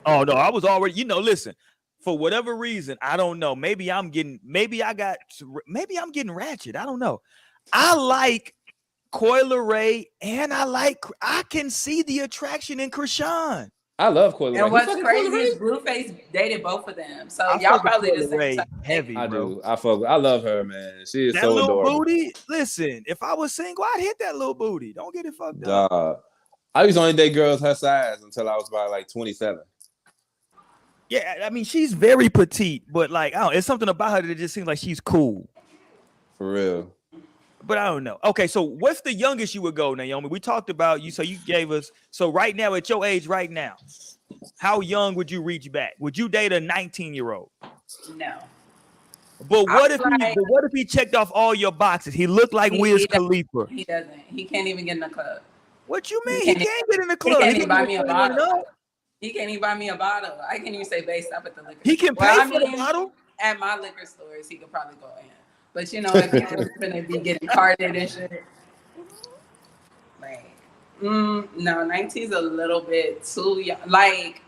Oh no, I was already. Listen. For whatever reason, I don't know. Maybe I'm getting ratchet. I don't know. I like Coyle Ray, and I can see the attraction in Krishan. I love Coyle Ray. And what's crazy is Blueface dated both of them, so y'all probably the same type. Heavy. I do. I love her, man. She is that so little adorable. booty. Listen, if I was single, I'd hit that little booty. Don't get it fucked up. I used to only date girls her size until I was about like 27. Yeah, I mean she's very petite, but like I don't. It's something about her that just seems like she's cool. For real. But I don't know. Okay, so what's the youngest you would go, Naomi? We talked about you, so you gave us. So right now, at your age right now, how young would you reach back? Would you date a 19-year-old? No. But what if he checked off all your boxes? He looked like Wiz Khalifa. He doesn't. He can't even get in the club. What you mean? He can't get in the club. He can't even buy me a bottle. He can't even buy me a bottle. I can't even say base up at the liquor. He can pay for the bottle? at my liquor stores, he could probably go in. But you know, if he was gonna be getting carded and shit, like, no, 19's a little bit too young. Like,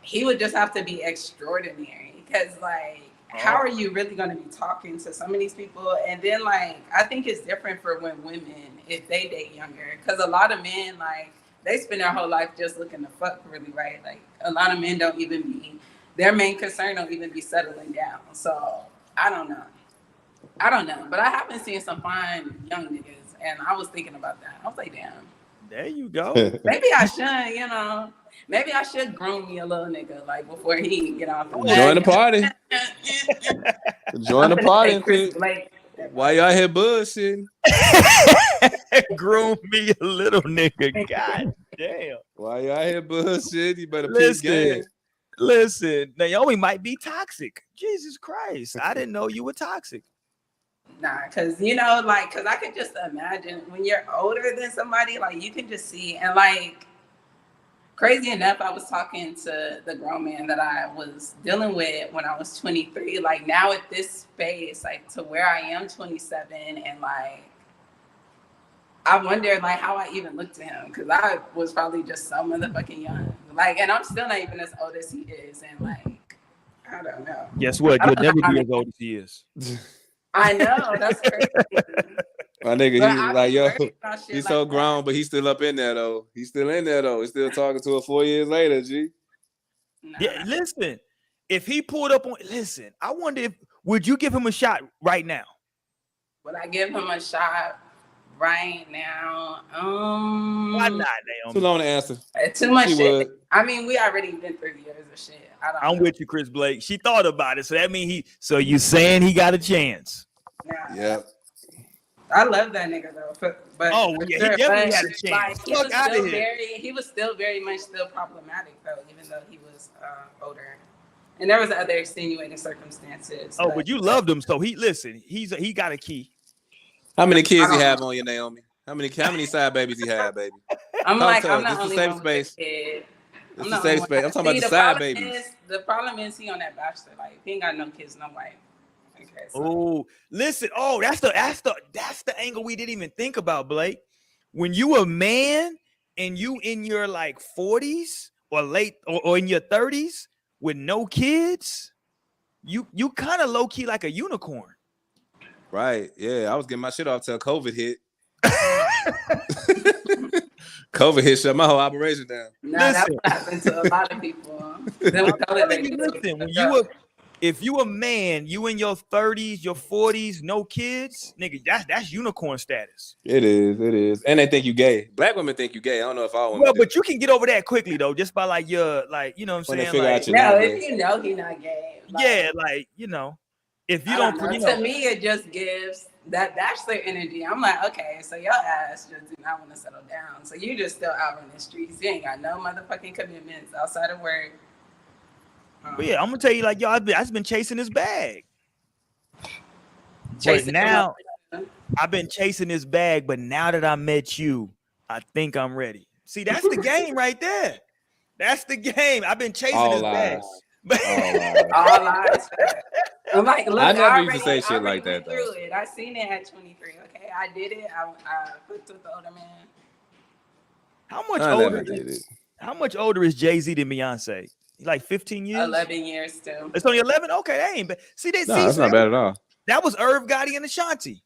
he would just have to be extraordinary because, like, how are you really going to be talking to some of these people? And then, like, I think it's different for when women, if they date younger, because a lot of men, like, they spend their whole life just looking to fuck, really, right? Like, a lot of men don't even be, their main concern don't even be settling down. So I don't know, but I have been seeing some fine young niggas, and I was thinking about that. I was like, damn. There you go. Maybe I should, you know. Maybe I should groom me a little nigga, like, before he get off. Join the party. Join the party. Chris Blake. Why y'all here bullshitting? Groom me a little nigga. God damn. Why y'all here bullshit? You better pick game. Listen, Naomi might be toxic. Jesus Christ. I didn't know you were toxic. Nah, because, you know, like, because I could just imagine when you're older than somebody, like, you can just see. And, like, crazy enough, I was talking to the grown man that I was dealing with when I was 23. Like, now at this space, like, to where I am 27, and, like, I wonder, like, how I even looked to him, because I was probably just so motherfucking young. Like, and I'm still not even as old as he is. And, like, I don't know. Guess what? You'll never be as old as he is. I know, that's crazy. My nigga, he's like, yo, he's so like grown, that. but he's still up in there though. He's still in there though. He's still talking to her 4 years later, G. Nah. Yeah, listen. If he pulled up on, listen, I wonder if would you give him a shot right now? Would I give him a shot right now? Why not, Naomi? Too long to answer. Too much She shit. would. I mean, we already been through years of shit. I'm with you, Chris Blake. She thought about it, so that means so you saying he got a chance? Nah. Yep. I love that nigga though. But Oh yeah, he definitely had a chance. Like, he was still very much problematic though, even though he was older. And there was other extenuating circumstances. Oh, but you loved him, so he got a key. How many kids he have on you, Naomi? How many side babies he had, baby? I'm Talk like, to I'm us. not This only is one safe with space. a kid. This is safe space. I'm talking about the side babies. The problem is he on that bachelor. Like, he ain't got no kids, no wife. Okay, so. Oh, listen. Oh, that's the angle we didn't even think about, Blake. When you a man and you in your like 40s or late or in your 30s with no kids, you kind of low key like a unicorn. Right. Yeah. I was getting my shit off till COVID hit. COVID hit shut my whole operation down. No, that's what happened to a lot of people. Listen, if you a man, you in your 30s, your 40s, no kids, nigga, that's unicorn status. It is. And they think you gay. Black women think you gay. I don't know if all women Well, do. but you can get over that quickly though, just by like your you know what I'm When they saying? figure Like, out you're no, not if gay. you know he's not gay. Like, yeah, like, you know, if you don't, to me, it just gives that bachelor energy. I'm like, okay, so your ass just do not want to settle down. So you just still out in the streets. You ain't got no motherfucking commitments outside of work. But yeah, I'm gonna tell you, like, yo, I've been chasing this bag. Chasing But now I've been chasing this bag, but now that I met you, I think I'm ready. See, that's the game right there. That's the game. I've been chasing All this bag. lies. all lies. I'm like, look, I never I used to say shit already like that, went though. through it. I seen it at 23. Okay, I did it. I put with the older man. How much I older? never did it. How much older is Jay-Z than Beyonce? Like 15 years? 11 years too. It's only 11. Okay, that ain't bad. See, No, that's not bad at all. That was Irv, Gotti, and Ashanti.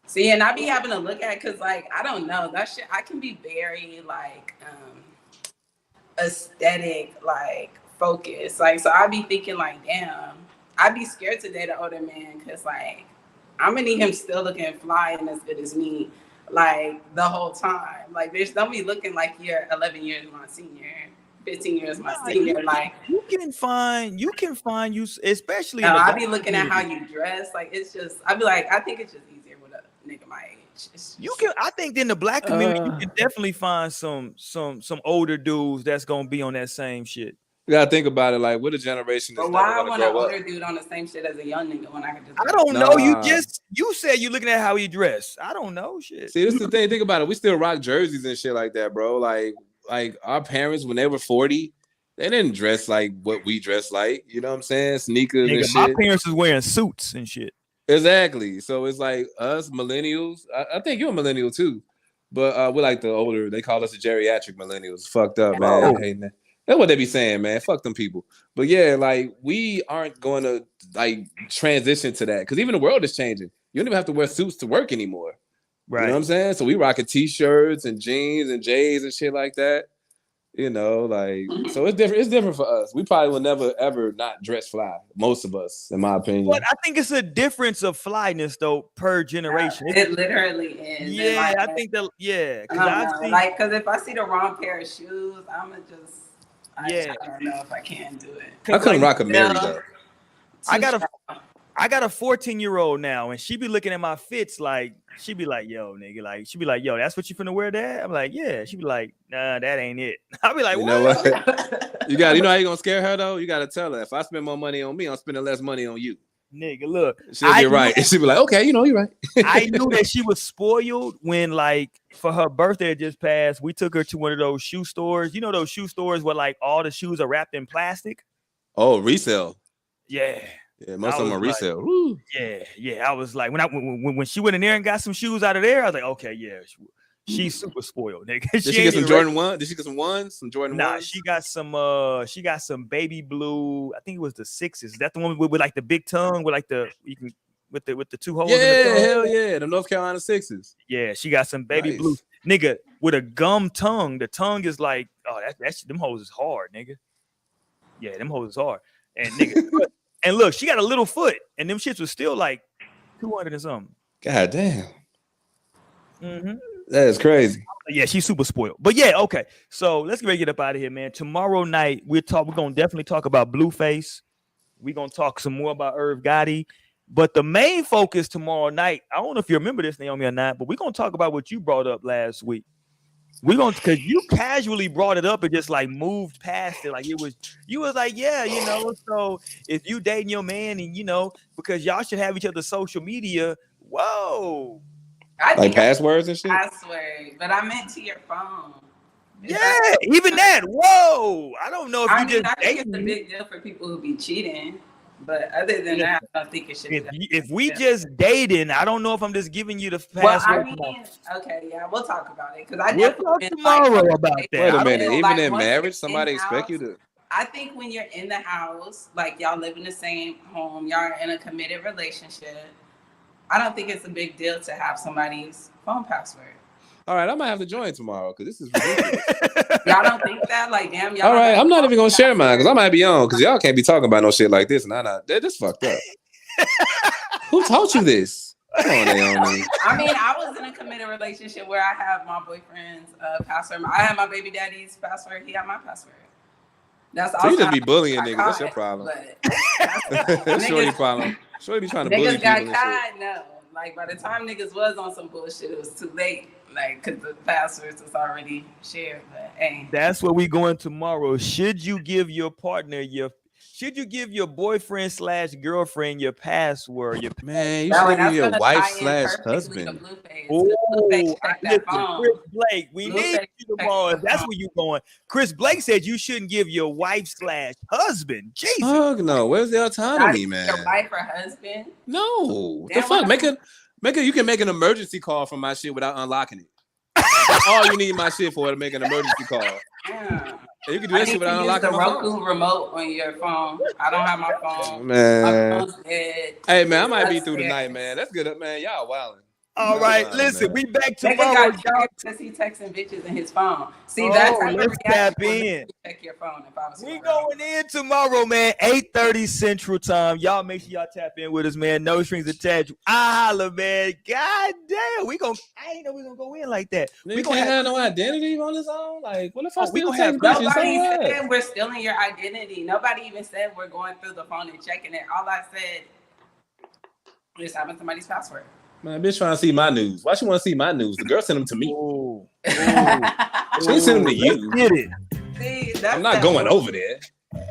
See, and I be having to look at, cause like, I don't know, that shit, I can be very like aesthetic, like focused. Like, so I be thinking like, damn, I'd be scared to date an older man, cause like, I'm gonna need him still looking fly and as good as me, like the whole time. Like, bitch, don't be looking like you're 11 years my senior, 15 years my senior. Like, you can find you, especially. I be looking at how you dress. Like, it's just, I be like, I think it's just easier with a nigga my age. I think in the black community, you can definitely find some older dudes that's gonna be on that same shit. You gotta think about it, like what a generation is. But why I want an older dude on the same shit as a young nigga when I could just? I don't know. You said you looking at how he dressed. I don't know shit. See, this is the thing. Think about it. We still rock jerseys and shit like that, bro. Like our parents when they were 40, They didn't dress like what we dress like. You know what I'm saying? Sneakers and Nigga, my shit. parents was wearing suits and shit. Exactly. So it's like us millennials. I think you're a millennial too, but we're like the older. They call us the geriatric millennials. Fucked up, man. Oh. Hey, man. That's what they be saying, man. Fuck them people. But yeah, like we aren't going to like transition to that because even the world is changing. You don't even have to wear suits to work anymore. Right. You know what I'm saying? So we rocking t-shirts and jeans and J's and shit like that. You know, like, so it's different. It's different for us. We probably will never ever not dress fly. Most of us, in my opinion. But I think it's a difference of flyness though per generation. It literally is. Yeah, I think that. Yeah, because if I see the wrong pair of shoes, I'ma just. I don't know if I can do it. I couldn't rock a Mary though. I got a 14-year-old now, and she be looking at my fits like she be like, "Yo, nigga," like she be like, "Yo, that's what you finna wear, Dad?" I'm like, "Yeah." She be like, "Nah, that ain't it." I be like, "You what? know what? You know how you gonna scare her though? You gotta tell her if I spend more money on me, I'm spending less money on you." Nigga, look, she'll be right. She'll be like, "Okay, you know, you're right." I knew that she was spoiled when, like, for her birthday just passed, we took her to one of those shoe stores. You know those shoe stores where like all the shoes are wrapped in plastic? Oh, resale. Yeah. Yeah, most of them are resale. Woo. Yeah. I was like, when she went in there and got some shoes out of there, I was like, okay, yeah, she's super spoiled, nigga. Did she get some Jordan 1? Did she get some ones? Some Jordan 1s? Nah, she got some baby blue. I think it was the 6s. Is that the one with like the big tongue with like with the two holes? Yeah, hell yeah, the North Carolina 6s. Yeah, she got some baby blue, nigga, with a gum tongue. The tongue is like, oh, that's them hoes is hard, nigga. Yeah, them hoes is hard, and nigga. And look, she got a little foot, and them shits was still like 200 and something. God damn. Mm-hmm. That is crazy. Yeah, she's super spoiled. But yeah, okay. So let's get up out of here, man. Tomorrow night, we're gonna definitely talk about Blueface. We're gonna talk some more about Irv Gotti. But the main focus tomorrow night, I don't know if you remember this, Naomi, or not, but we're gonna talk about what you brought up last week. Because you casually brought it up and just like moved past it. Like you was like, yeah, you know, so if you dating your man and you know, because y'all should have each other's social media. Whoa. Like passwords and shit? Password, but I meant to your phone. Even that. Whoa. I don't know if I think it's a big deal for people who be cheating. But other than that, I don't think it should be. If we just dating, I don't know if I'm just giving you the password. Well, I mean, okay, yeah, we'll talk about it because we'll talk tomorrow about that. Wait a minute, even in marriage, somebody expect you to. I think when you're in the house, like y'all live in the same home, y'all are in a committed relationship. I don't think it's a big deal to have somebody's phone password. All right, I might have to join tomorrow because this is ridiculous. Y'all don't think that? Like, damn, y'all. All right, I'm not even gonna share mine because I might be on because y'all can't be talking about no shit like this. Nah, they're just fucked up. Who taught you this? Come on, Naomi. I mean, I was in a committed relationship where I have my boyfriend's password. I have my baby daddy's password. He had my password. That's so you just be bullying niggas. That's your problem. That's Shorty problem. Shorty be trying to bully people. Niggas got caught. No, like by the time niggas was on some bullshit, it was too late. Like, cause the passwords was already shared. But hey, that's where we going tomorrow. Should you give your boyfriend / girlfriend your password? Man, you should give your wife / husband. Oh, Chris Blake, we need you tomorrow. That's where you going. Chris Blake said you shouldn't give your wife / husband. Jesus. Fuck no. Where's the autonomy, man? Your wife or husband? No. The fuck? You can make an emergency call from my shit without unlocking it. That's all you need my shit for to make an emergency call. Yeah. You can do that shit without unlocking my phone. The Roku remote on your phone. I don't have my phone. Man. My phone's dead. Hey, man, I might be through the night, man. That's good, man. Y'all wildin'. All right, listen, we back tomorrow. Nigga got because he texting bitches in his phone. See, that's how let's tap in. Check your phone if I was. We going in tomorrow, man. 8:30 Central Time. Y'all make sure y'all tap in with us, man. No strings attached. Holla, man. God damn, I ain't know we gonna go in like that. We gonna have no identity on his own. Like, what if I still have bitches? Nobody said we're stealing your identity. Nobody even said we're going through the phone and checking it. All I said is having somebody's password. Man, bitch trying to see my news. Why she want to see my news? The girl sent them to me. Ooh. She sent them to you. Get it. See, I'm not going over there.